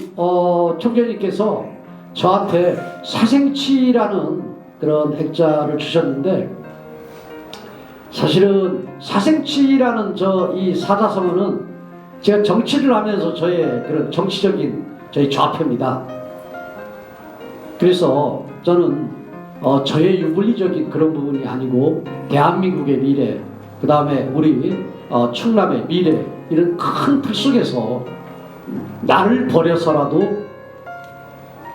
총재님께서 저한테 사생치라는 그런 액자를 주셨는데, 사실은 사생치라는 이 사자성어는 제가 정치를 하면서 저의 그런 정치적인 저희 좌표입니다. 그래서 저는 저의 유불리적인 그런 부분이 아니고 대한민국의 미래, 그 다음에 우리 충남의 미래, 이런 큰 틀 속에서 나를 버려서라도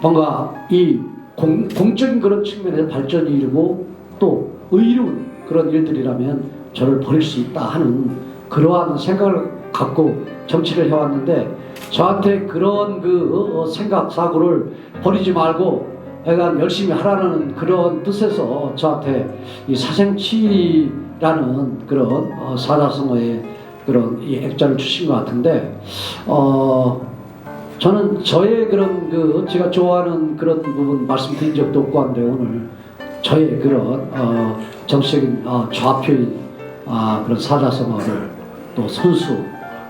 뭔가 이 공적인 그런 측면에서 발전이 이루고 또 의로운 그런 일들이라면 저를 버릴 수 있다 하는 그러한 생각을 갖고 정치를 해왔는데, 저한테 그런 생각 사고를 버리지 말고 약간 열심히 하라는 그런 뜻에서 저한테 이 사생치라는 그런 사자성어의 그런 이 액자를 주신 것 같은데, 저는 저의 그런 제가 좋아하는 그런 부분 말씀드린 적도 없고 한데, 오늘 저의 그런 정치적인 좌표인 그런 사자성어를 또 선수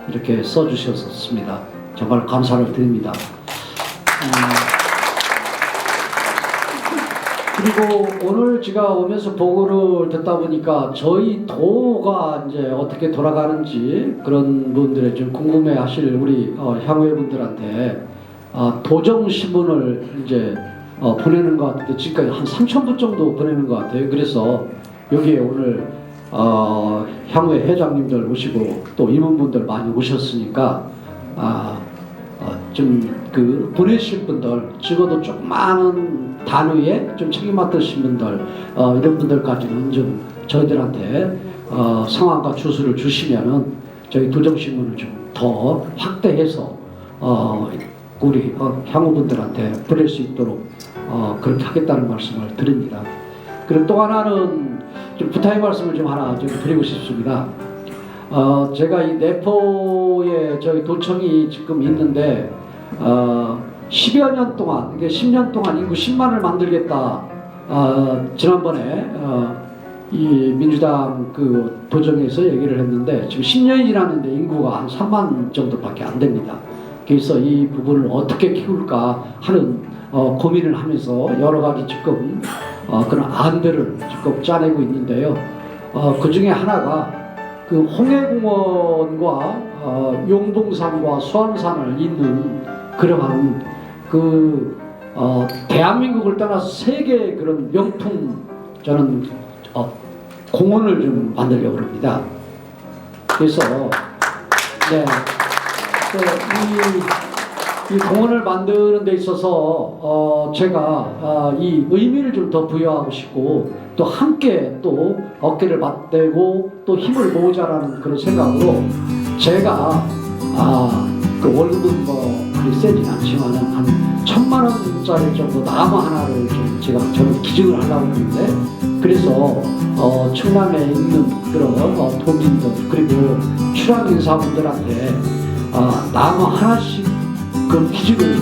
이렇게 써주셨습니다. 정말 감사를 드립니다. 그리고 오늘 제가 오면서 보고를 듣다 보니까 저희 도가 이제 어떻게 돌아가는지 그런 분들의 좀 궁금해 하실 우리 향후의 분들한테 도정 신문을 이제 보내는 것 같은데, 지금까지 한 3,000부 정도 보내는 것 같아요. 그래서 여기에 오늘 향후의 회장님들 오시고 또 임원분들 많이 오셨으니까 좀 보내실 분들, 적어도 조그마한 단위에 좀 책임 맡으신 분들 이런 분들까지는 좀 저희들한테 성함과 주소를 주시면은 저희 도정신문을 좀 더 확대해서 우리 향후분들한테 보낼 수 있도록 그렇게 하겠다는 말씀을 드립니다. 그리고 또 하나는 좀 부탁의 말씀을 좀 하나 좀 드리고 싶습니다. 제가 이 내포에 저희 도청이 지금 있는데 10여 년 동안, 이게 10년 동안 인구 10만을 만들겠다. 지난번에 이 민주당 도정에서 얘기를 했는데 지금 10년이 지났는데 인구가 한 3만 정도밖에 안 됩니다. 그래서 이 부분을 어떻게 키울까 하는 고민을 하면서 여러 가지 지금 그런 안들을 지금 짜내고 있는데요. 그 중에 하나가 홍해공원과 용봉산과 수암산을 잇는 그러한 대한민국을 떠나서 세계 그런 명품 저는 공원을 좀 만들려고 합니다. 그래서 네, 이 공원을 만드는 데 있어서 제가 이 의미를 좀 더 부여하고 싶고 또 함께 또 어깨를 맞대고 또 힘을 모으자라는 그런 생각으로 제가 월급은 그리 세진 않지만은 한 1,000만 원짜리 정도 나무 하나를 좀 저는 기증을 하려고 하는데, 그래서 충남에 있는 그런 도민들 그리고 출향 인사분들한테 나무 하나씩 그 기증을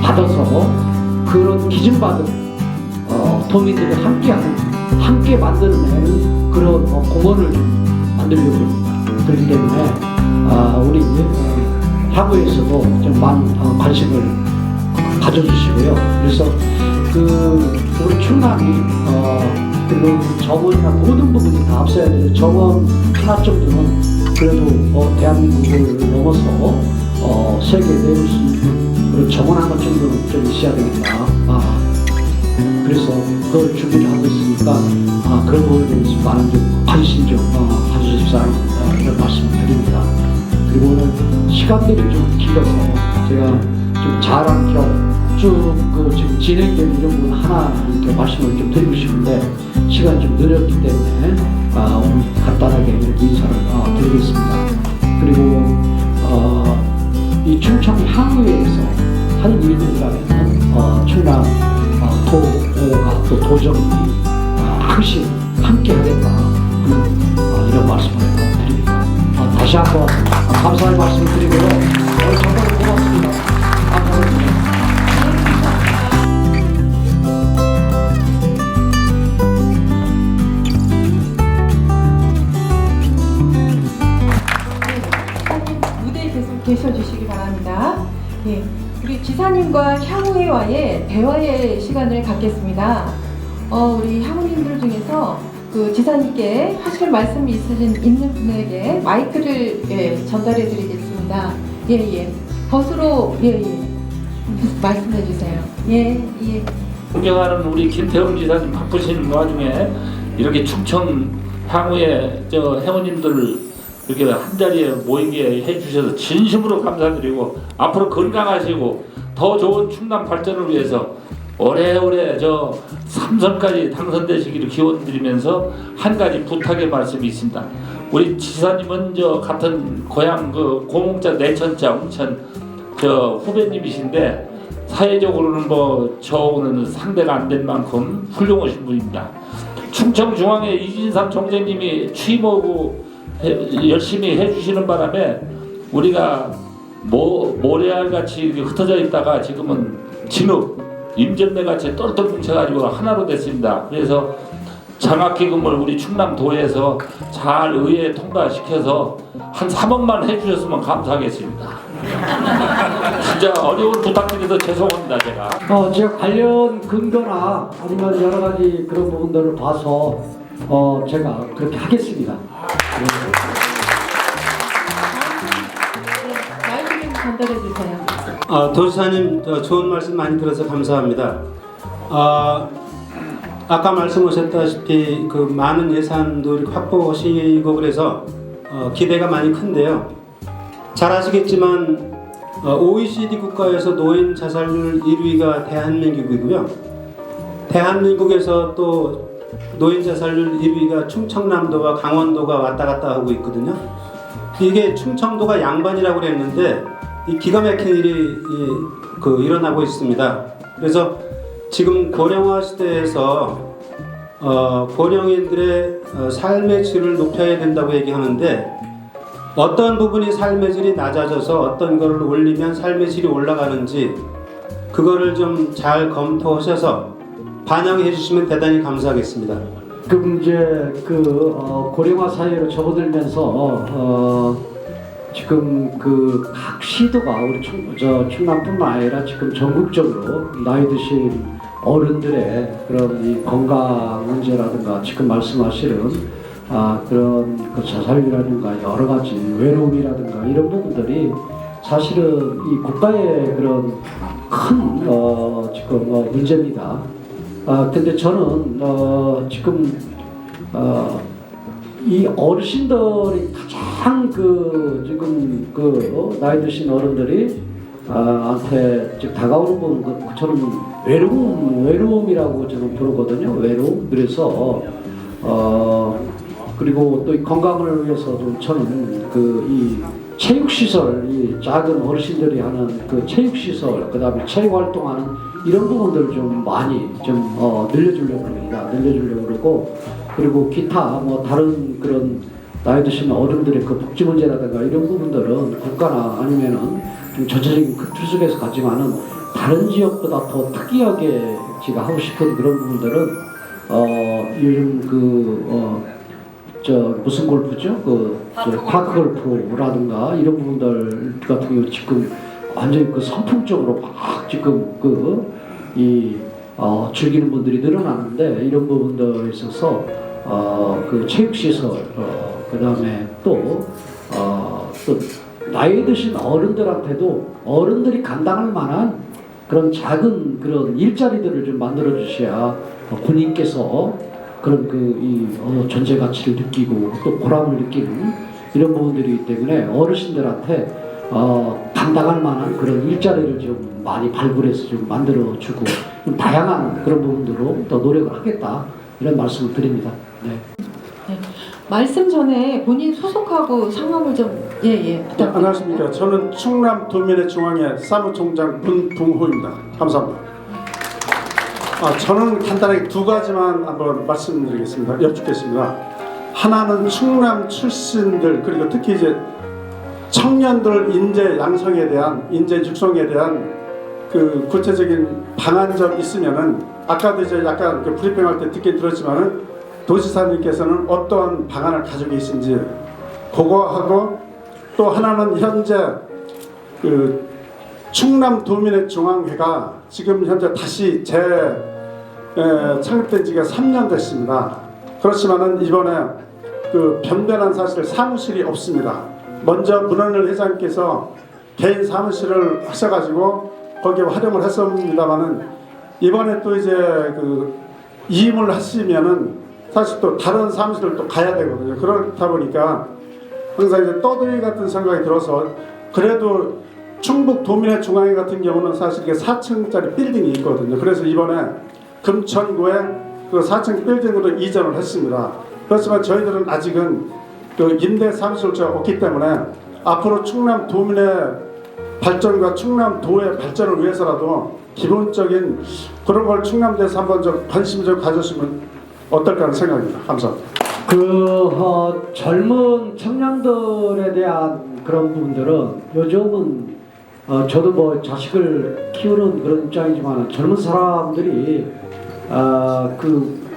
받아서 그런 기증받은 도민들이 함께 만들어내는 그런 공원을 만들려고 합니다. 그렇기 때문에 우리 향후에서도 좀 많은 관심을 가져주시고요. 그래서 우리 충남이 그리고 정원이나 모든 부분이 다 앞서야 되는데 정원 하나 정도는 그래도 대한민국을 넘어서 세계에 내올 수 있는 그런 정원 하나 정도는 좀 있어야 되겠다. 그래서 그걸 준비를 하고 있으니까 그런 부분에 대해서 많은 좀 관심 좀 가져주십사 이런 말씀을 드립니다. 그리고 오늘 시간들이 좀 길어서 제가 좀 잘한 겸쭉 지금 진행되는 이런 부분 하나 이렇게 말씀을 좀 드리고 싶은데 시간이 좀 늦었기 때문에 오늘 간단하게 이렇게 인사를 드리겠습니다. 그리고 이 충청 향후에서 하는 일들이라면 충남 도가 또 도정이 항시 함께 하겠다 이런 말씀을 드립니다. 다시 한번 감사의 말씀을 드리고요. 오늘 정말 고맙습니다. 감사합니다. 무대에 계속 계셔주시기 바랍니다. 예, 우리 지사님과 향후와의 대화의 시간을 갖겠습니다. 우리 향후님들 중에서 그 지사님께 하실 말씀이 있는 분에게 마이크를 전달해 드리겠습니다. 예. 벗으로 말씀해 주세요. 예. 존경하는 우리 김태형 지사님 바쁘신 와중에 이렇게 충청 향후에 회원님들 이렇게 한 자리에 모이게 해주셔서 진심으로 감사드리고 앞으로 건강하시고 더 좋은 충남 발전을 위해서 오래오래 3선까지 당선되시기를 기원드리면서 한 가지 부탁의 말씀이 있습니다. 우리 지사님은 같은 고향 고몽자 내천자 웅천 후배님이신데 사회적으로는 저하고는 상대가 안 될 만큼 훌륭하신 분입니다. 충청중앙회 이진삼 총재님이 취임하고 열심히 해주시는 바람에 우리가 모래알같이 흩어져 있다가 지금은 진흙 임전매같이 똘똘 뭉쳐가지고 하나로 됐습니다. 그래서 장학기금을 우리 충남도에서 잘 의회에 통과시켜서 한 3억만 해주셨으면 감사하겠습니다. 진짜 어려운 부탁드려서 죄송합니다. 제가 관련 근거나 아니면 여러 가지 그런 부분들을 봐서 제가 그렇게 하겠습니다. 마이크 좀 전달해 주세요. 도지사님 좋은 말씀 많이 들어서 감사합니다. 아까 말씀하셨다시피 많은 예산도 확보하시고 그래서 기대가 많이 큰데요. 잘 아시겠지만 OECD 국가에서 노인 자살률 1위가 대한민국이고요. 대한민국에서 또 노인 자살률 1위가 충청남도와 강원도가 왔다 갔다 하고 있거든요. 이게 충청도가 양반이라고 그랬는데 이 기가 막힌 일이 일어나고 있습니다. 그래서 지금 고령화 시대에서 고령인들의 삶의 질을 높여야 된다고 얘기하는데 어떤 부분이 삶의 질이 낮아져서 어떤 거를 올리면 삶의 질이 올라가는지 그거를 좀 잘 검토하셔서 반영해 주시면 대단히 감사하겠습니다. 이제 고령화 사회로 접어들면서 지금 각 시도가 우리 충남뿐만 아니라 지금 전국적으로 나이 드신 어른들의 그런 이 건강 문제라든가 지금 말씀하시는 그런 자살이라든가 여러 가지 외로움이라든가 이런 부분들이 사실은 이 국가의 그런 큰 지금 문제입니다. 근데 저는 지금 이 어르신들이 가장 지금 나이 드신 어른들이 한테 다가오는 부분 저는 외로움이라고 저는 부르거든요. 외로움. 그래서 그리고 또 이 건강을 위해서도 저는 이 체육시설, 이 작은 어르신들이 하는 체육시설, 그다음에 체육활동하는 이런 부분들을 좀 많이 늘려주려고 합니다. 늘려주려고 그러고, 그리고 기타 다른 그런 나이 드신 어른들의 복지 문제라든가 이런 부분들은 국가나 아니면은 좀 전체적인 큰 틀 속에서 가지만은 다른 지역보다 더 특이하게 제가 하고 싶은 그런 부분들은 요즘 무슨 골프죠? 파크 골프라든가 이런 부분들 같은 경우 지금 완전히 그 선풍적으로 막 지금 즐기는 분들이 늘어나는데 이런 부분들에 있어서 그 체육시설 그다음에 또 나이 드신 어른들한테도 어른들이 감당할 만한 그런 작은 그런 일자리들을 좀 만들어 주셔야 군인께서 그런 존재 가치를 느끼고 또 보람을 느끼는 이런 부분들이기 때문에 어르신들한테 감당할 만한 그런 일자리를 좀 많이 발굴해서 좀 만들어 주고 좀 다양한 그런 부분들로 더 노력을 하겠다 이런 말씀을 드립니다. 네. 말씀 전에 본인 소속하고 성함을 좀 부탁드립니다. 안녕하십니까. 저는 충남 도민회 중앙회 사무총장 문붕호입니다. 감사합니다. 저는 간단하게 두 가지만 한번 말씀드리겠습니다. 여쭙겠습니다. 하나는 충남 출신들 그리고 특히 이제 청년들 인재 양성에 대한 인재 육성에 대한 그 구체적인 방안적 있으면은 아까도 이제 약간 그 브리핑할 때 듣긴 들었지만은 도지사님께서는 어떠한 방안을 가지고 계신지 그거하고 또 하나는 현재 그 충남 도민회 중앙회가 지금 현재 다시 창립된 지가 3년 됐습니다. 그렇지만은 이번에 그 변변한 사실 사무실이 없습니다. 먼저 문원일 회장께서 개인 사무실을 하셔가지고 거기에 활용을 했습니다만은 이번에 또 이제 그 이임을 하시면은 사실 또 다른 사무실을 또 가야 되거든요. 그렇다 보니까 항상 이제 떠돌이 같은 생각이 들어서 그래도 충북 도민회 중앙회 같은 경우는 사실 이게 4층짜리 빌딩이 있거든요. 그래서 이번에 금천구에 그 4층 빌딩으로 이전을 했습니다. 그렇지만 저희들은 아직은 그 임대 사무실조차 없기 때문에 앞으로 충남 도민의 발전과 충남도의 발전을 위해서라도 기본적인 그런 걸 충남도에서 한번 좀 관심 좀 가져주시면 어떨까 하는 생각입니다. 감사합니다. 젊은 청년들에 대한 그런 부분들은 요즘은 저도 뭐 자식을 키우는 그런 입장이지만 젊은 사람들이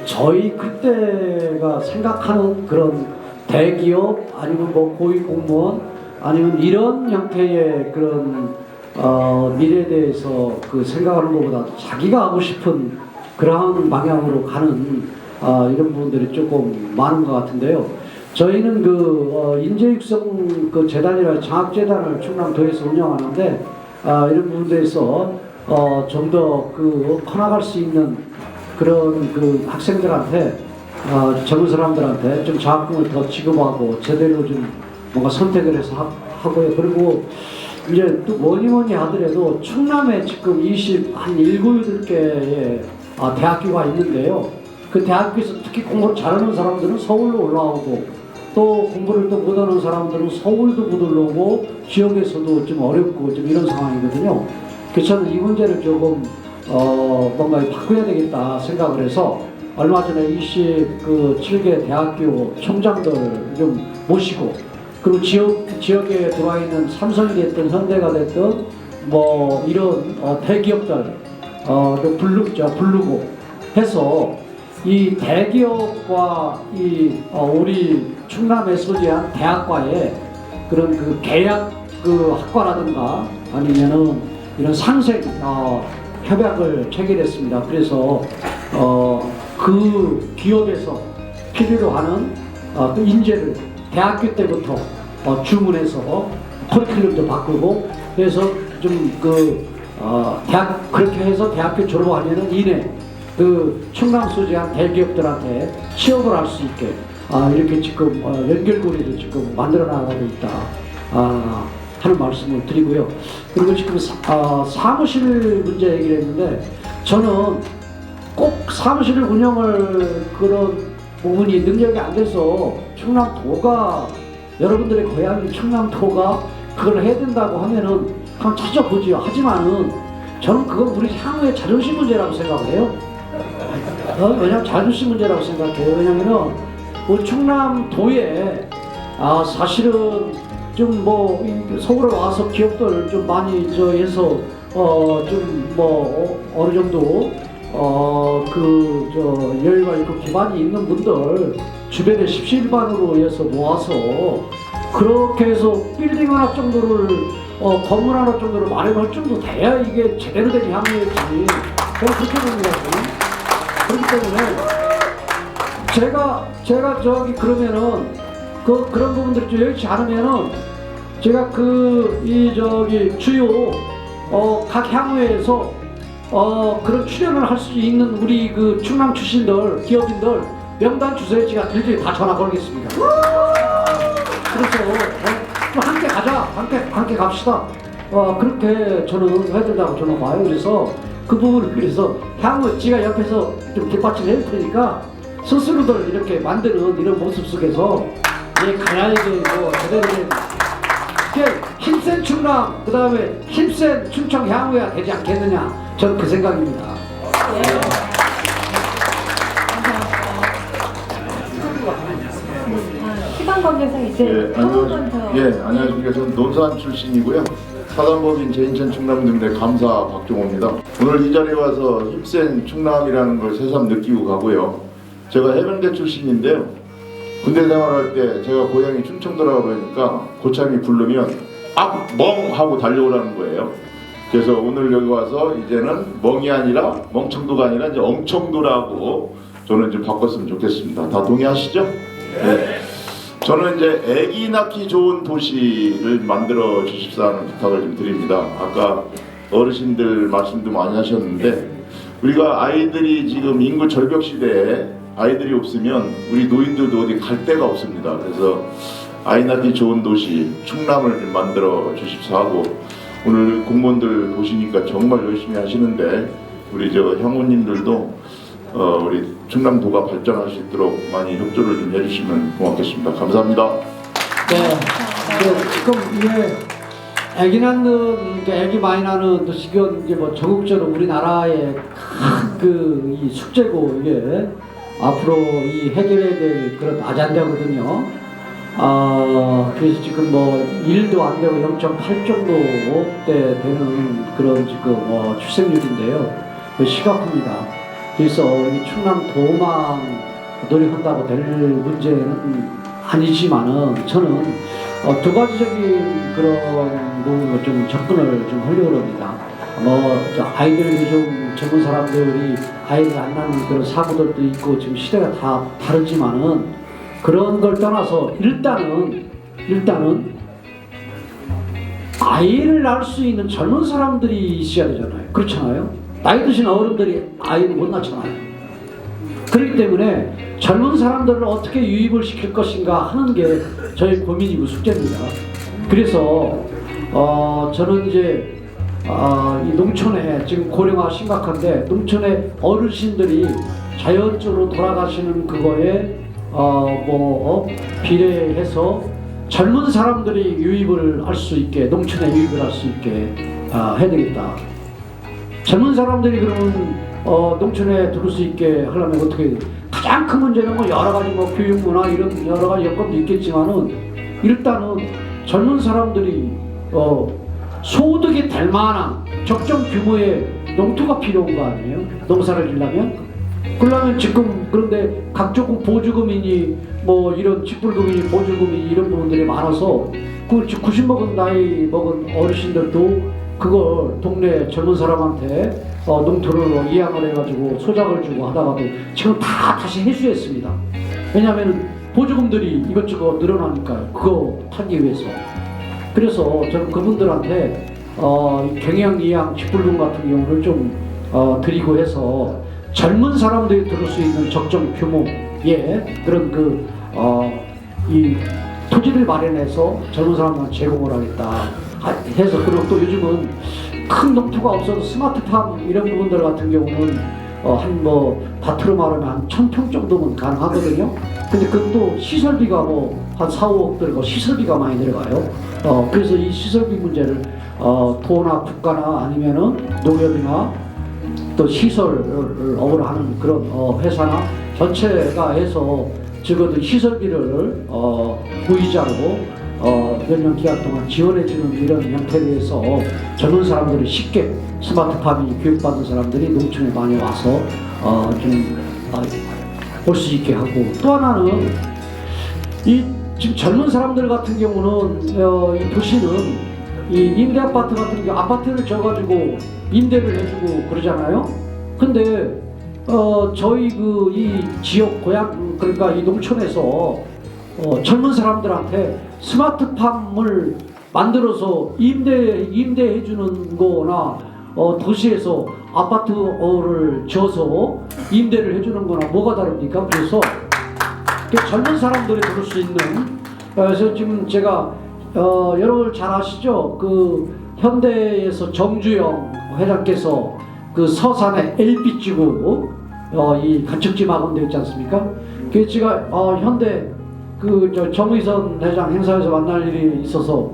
저희 그때가 생각하는 그런 대기업 아니면 뭐 고위공무원 아니면 이런 형태의 그런 일에 대해서 그 생각하는 것보다 자기가 하고 싶은 그러한 방향으로 가는 이런 부분들이 조금 많은 것 같은데요. 저희는 인재육성 재단이라 장학재단을 충남도에서 운영하는데 이런 부분에서 좀 더 커나갈 수 있는 그런 학생들한테 젊은 사람들한테 좀 장학금을 더 지급하고 제대로 좀 뭔가 선택을 해서 하고요. 그리고 이제 또 뭐니 하더라도 충남에 지금 17개의 대학교가 있는데요. 그 대학교에서 특히 공부를 잘하는 사람들은 서울로 올라오고 또 공부를 또 못하는 사람들은 서울도 못 올라오고 지역에서도 좀 어렵고 좀 이런 상황이거든요. 그래서 저는 이 문제를 조금 뭔가 바꿔야 되겠다 생각을 해서 얼마 전에 27개 대학교 총장들을 좀 모시고 그리고 지역에 들어와 있는 삼성이 됐든 현대가 됐든 뭐 이런 대기업들 부르고 해서 이 대기업과 우리 충남에 소재한 대학과의 그런 계약 학과라든가 아니면은 이런 상생 협약을 체결했습니다. 그래서 그 기업에서 필요로 하는 인재를 대학교 때부터 주문해서 커리큘럼도 바꾸고 그래서 좀 그렇게 해서 대학교 졸업하면은 이내 충남 소재한 대기업들한테 취업을 할 수 있게 이렇게 지금 연결고리를 지금 만들어 나가고 있다 하는 말씀을 드리고요. 그리고 지금 사무실 문제 얘기를 했는데 저는 꼭 사무실 운영을 그런 부분이 능력이 안 돼서 충남도가 여러분들의 고향인 충남도가 그걸 해야 된다고 하면은 한번 찾아보지요. 하지만은 저는 그건 우리 향후의 자존심 문제라고 생각을 해요. 왜냐면 자존심 문제라고 생각해요. 왜냐면은 우리 충남도에 사실은 좀 뭐 서울에 와서 기업들 좀 많이 해서 좀 뭐 어느 정도 여유가 있고 기반이 있는 분들 주변에 십시일반으로 해서 모아서 그렇게 해서 빌딩 하나 정도를 건물 하나 정도를 마련할 정도 돼야 이게 제대로 된 향후였지. 저는 그렇게 봅니다. 그렇기 때문에 제가 저기 그러면은 그런 부분들이 좀 여의치 않으면은 제가 주요 각 향후에서 그런 출연을 할 수 있는 우리 그 충남 출신들 기업인들 명단 주세요. 제가 일일이 다 전화 걸겠습니다. 그래서 함께 가자, 함께 갑시다. 그렇게 저는 해야 된다고 저는 봐요. 그래서 그 부분을 그래서 향후 지가 옆에서 좀 뒷받침해 줄 테니까 스스로들 이렇게 만드는 이런 모습 속에서 가야 되고 제대로 된 힘센 충남, 그 다음에 힘센 충청 향후야 되지 않겠느냐. 저는 그 생각입니다. 시간 관계상 이제 안녕하십니까. 저는 논산 출신이고요. 사단법인 제인천 충남등대 감사 박종호입니다. 오늘 이 자리에 와서 힘센 충남이라는 걸 새삼 느끼고 가고요. 제가 해병대 출신인데요. 군대 생활할 때 제가 고향이 충청도라고 그러니까 고참이 부르면 멍 하고 달려오라는 거예요. 그래서 오늘 여기 와서 이제는 멍이 아니라 멍청도가 아니라 이제 엉청도라고 저는 좀 바꿨으면 좋겠습니다. 다 동의하시죠? 네. 저는 이제 아기 낳기 좋은 도시를 만들어 주십사 하는 부탁을 좀 드립니다. 아까 어르신들 말씀도 많이 하셨는데 우리가 아이들이 지금 인구 절벽 시대에 아이들이 없으면 우리 노인들도 어디 갈 데가 없습니다. 그래서 아이 낳기 좋은 도시 충남을 좀 만들어 주십사 하고 오늘 공무원들 보시니까 정말 열심히 하시는데 우리 향후님들도 우리 충남도가 발전할 수 있도록 많이 협조를 좀 해주시면 고맙겠습니다. 감사합니다. 네, 지금 이게 아기 낳는, 아기 많이 낳는 도시가 이제 뭐 전국적으로 우리나라의 큰 이 숙제고 이게 앞으로 이 해결해야 될 그런 아젠다거든요. 그래서 지금 뭐 1도 안 되고 0.8 정도대 되는 그런 지금 출생률인데요. 심각합니다. 그래서 이 충남도만 노력한다고 될 문제는 아니지만은 저는 두 가지적인 그런 부분으로 좀 접근을 좀 하려고 합니다. 아이들도 좀 젊은 사람들이 아이들 안 낳는 그런 사고들도 있고 지금 시대가 다 다르지만은 그런 걸 떠나서 일단은 아이를 낳을 수 있는 젊은 사람들이 있어야 되잖아요. 그렇잖아요. 나이 드신 어른들이 아이를 못 낳잖아요. 그렇기 때문에 젊은 사람들을 어떻게 유입을 시킬 것인가 하는 게 저희 고민이고 숙제입니다. 그래서 저는 이제 이 농촌에 지금 고령화 심각한데 농촌의 어르신들이 자연적으로 돌아가시는 그거에 비례해서 젊은 사람들이 유입을 할 수 있게 농촌에 유입을 할 수 있게 해야 되겠다. 젊은 사람들이 그러면 농촌에 들어올 수 있게 하려면 어떻게 가장 큰 문제는 뭐 여러 가지 뭐 교육 문화 이런 여러 가지 여건도 있겠지만은 일단은 젊은 사람들이 소득이 될 만한 적정 규모의 농토가 필요한 거 아니에요? 농사를 지려면? 그러려면 지금 그런데 각종 보조금이니 뭐 이런 직불금이니 보조금이니 이런 부분들이 많아서 그 90 먹은 나이 먹은 어르신들도 그걸 동네 젊은 사람한테 농토를 이양을 해가지고 소작을 주고 하다가도 지금 다시 해수했습니다. 왜냐하면 보조금들이 이것저것 늘어나니까요. 그거 타기 위해서. 그래서 저는 그분들한테 경영 이양 직불금 같은 경우를 좀 드리고 해서 젊은 사람들이 들을 수 있는 적정 규모의 그런 이 토지를 마련해서 젊은 사람들한테 제공을 하겠다 해서 그리고 또 요즘은 큰 농토가 없어도 스마트팜 이런 부분들 같은 경우는 밭으로 말하면 한 1000평 정도면 가능하거든요. 근데 그것도 시설비가 한 4, 5억 들어가고 시설비가 많이 들어가요. 그래서 이 시설비 문제를 도나 국가나 아니면은 농협이나 또 시설을 어우러하는 그런 회사나 전체가 해서 적어도 시설비를 무이자로 몇 년 기간 동안 지원해주는 이런 형태로 해서 젊은 사람들이 쉽게 스마트팜이 교육받은 사람들이 농촌에 많이 와서 좀 올 수 있게 하고 또 하나는 이 지금 젊은 사람들 같은 경우는 이 도시는 이 임대 아파트 같은 경우 아파트를 져가지고 임대를 해주고 그러잖아요. 근데 저희 그 이 지역 고향 그러니까 이 농촌에서 젊은 사람들한테 스마트팜을 만들어서 임대해 주는 거나 도시에서 아파트를 지어서 임대를 해주는 거나 뭐가 다릅니까? 그래서 젊은 사람들이 들을 수 있는 그래서 지금 제가 여러분 잘 아시죠? 그 현대에서 정주영 회장께서 그 서산에 LP지구 이 가축지 마감되어 있지 않습니까? 그 제가 현대 그 정의선 회장 행사에서 만날 일이 있어서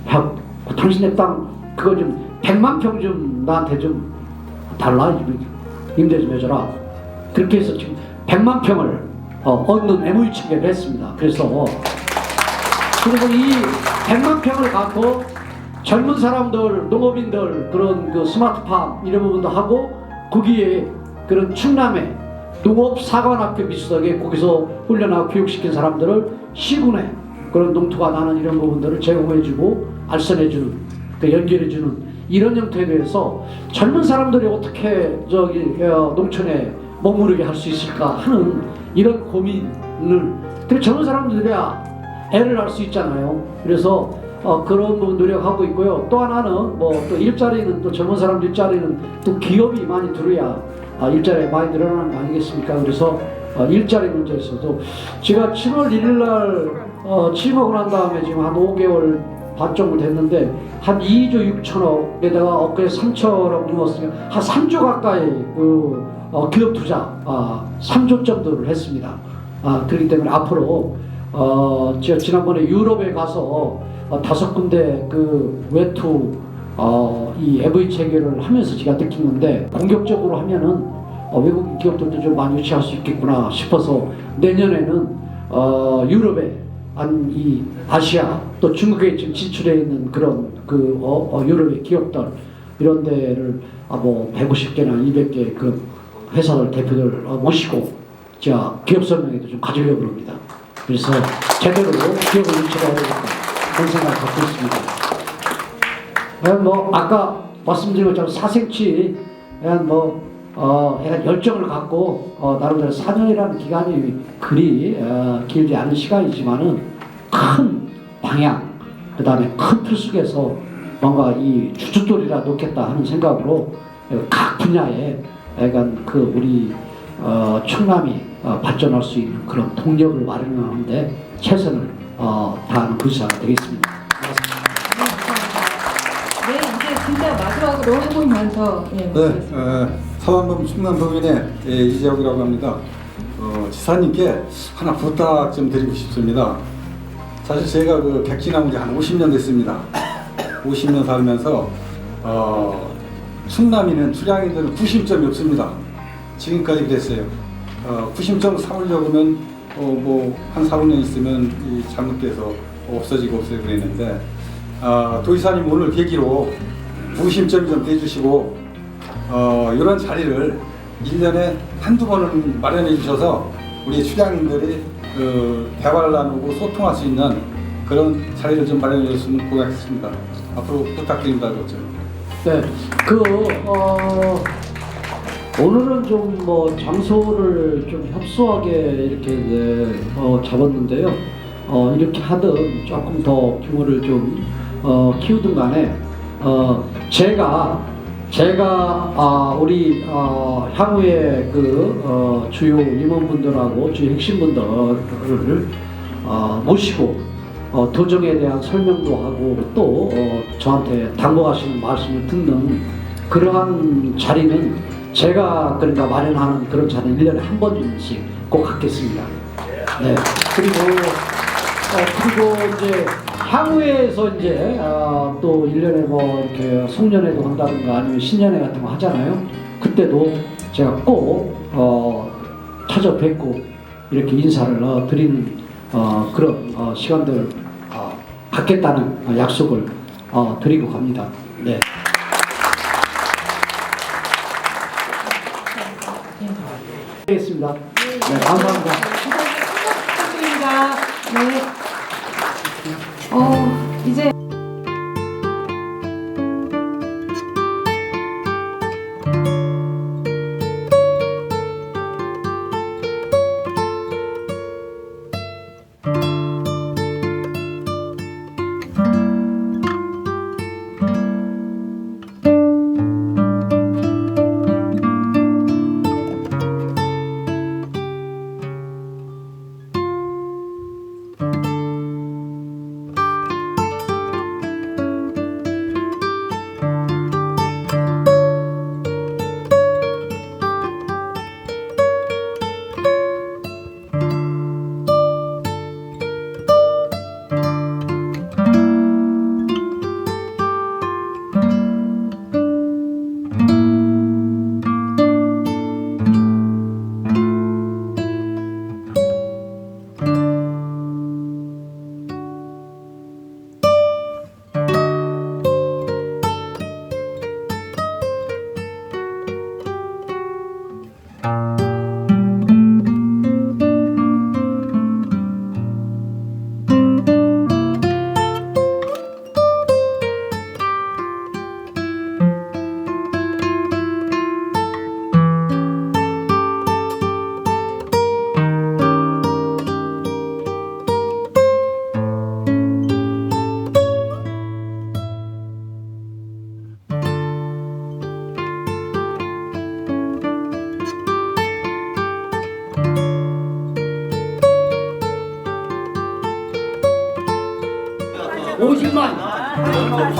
야, 당신네 땅 그거 좀 100만 평 좀 나한테 좀 달라 임대 좀 해줘라. 그렇게 해서 지금 100만 평을 얻는 MOU 체결을 했습니다. 그래서 그리고 이 100만 평을 갖고 젊은 사람들, 농업인들 그런 그 스마트팜 이런 부분도 하고 거기에 그런 충남에 농업사관학교 비슷하게 거기서 훈련하고 교육시킨 사람들을 시군에 그런 농토가 나는 이런 부분들을 제공해주고 알선해주는 그 연결해주는 이런 형태에 대해서 젊은 사람들이 어떻게 농촌에 머무르게 할 수 있을까 하는 이런 고민을 젊은 사람들이야 애를 할 수 있잖아요. 그래서 그런 부분 노력하고 있고요. 또 하나는 뭐 또 일자리는 또 젊은 사람들 일자리는 또 기업이 많이 들어야 일자리가 많이 늘어나는 거 아니겠습니까? 그래서 일자리 문제에서도 제가 7월 1일 날 취임하고 난 다음에 지금 한 5개월 반 정도 됐는데 한 2조 6천억에다가 엊그제 3천억 넘었으면 한 3조 가까이 그 기업 투자 3조 정도를 했습니다. 그렇기 때문에 앞으로 제가 지난번에 유럽에 가서 5군데 그 외투 이 EV 체계를 하면서 제가 느낀 건데 본격적으로 하면은 외국인 기업들도 좀 많이 유치할 수 있겠구나 싶어서 내년에는 유럽에 이 아시아 또 중국에 지금 진출해 있는 그런 그 유럽의 기업들 이런 데를 뭐 150개나 200개 그 회사들 대표들 모시고 제가 기업 설명회도 좀 가지려고 합니다. 그래서 제대로 기업을 유치해야 되겠다 그런 생각을 갖고 있습니다. 뭐 아까 말씀드린 것처럼 사생치 약간 열정을 갖고 나름대로 4년이라는 기간이 그리 길지 않은 시간이지만은 큰 방향 그 다음에 큰 틀 속에서 뭔가 이 주춧돌이라 놓겠다 하는 생각으로 각 분야에 약간 그 우리 충남이 발전할 수 있는 그런 동력을 마련하는데 최선을 다하는 부시가 되겠습니다. 네, 이제 진짜 마지막으로 한 분만 더. 네, 사단법 충남도민의 이재혁이라고 합니다. 지사님께 하나 부탁 좀 드리고 싶습니다. 사실 제가 그 객지나온 지 한 50년 됐습니다. 50년 살면서 충남인은 출향인들은 구심점이 없습니다. 지금까지 그랬어요. 구심점 삼으려고 하면 뭐 한 4, 5년 있으면 잘못돼서 없어지고 그랬는데 도지사님 오늘 계기로 구심점 좀 대주시고 이런 자리를 1년에 한두 번은 마련해 주셔서 우리 출향인들이 대화를 나누고 소통할 수 있는 그런 자리를 좀 마련해 주셨으면 고맙겠습니다. 앞으로 부탁드립니다. 네, 오늘은 좀 뭐 장소를 좀 협소하게 이렇게 잡았는데요. 이렇게 하든 조금 더 규모를 좀 키우든 간에 제가 우리 향후에 그 주요 임원분들하고 주요 핵심분들을 모시고 도정에 대한 설명도 하고 또 저한테 당부하시는 말씀을 듣는 그러한 자리는 제가 그러니까 마련하는 그런 자리는 1년에 한 번씩 꼭 갖겠습니다. 네. 그리고 이제 향후에서 이제 또 1년에 뭐 이렇게 송년회도 한다든가 아니면 신년회 같은 거 하잖아요. 그때도 제가 꼭 찾아뵙고 이렇게 인사를 드리는 그런 시간들을 갖겠다는 약속을 드리고 갑니다. 네. 알겠습니다. 네, 감사합니다. 부탁드립니다. 네.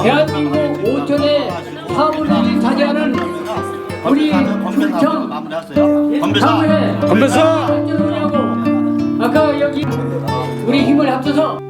대한민국 5천의 4분의 1 차지하는 우리 충청 향후에 건배사! 아까 여기 우리 힘을 합쳐서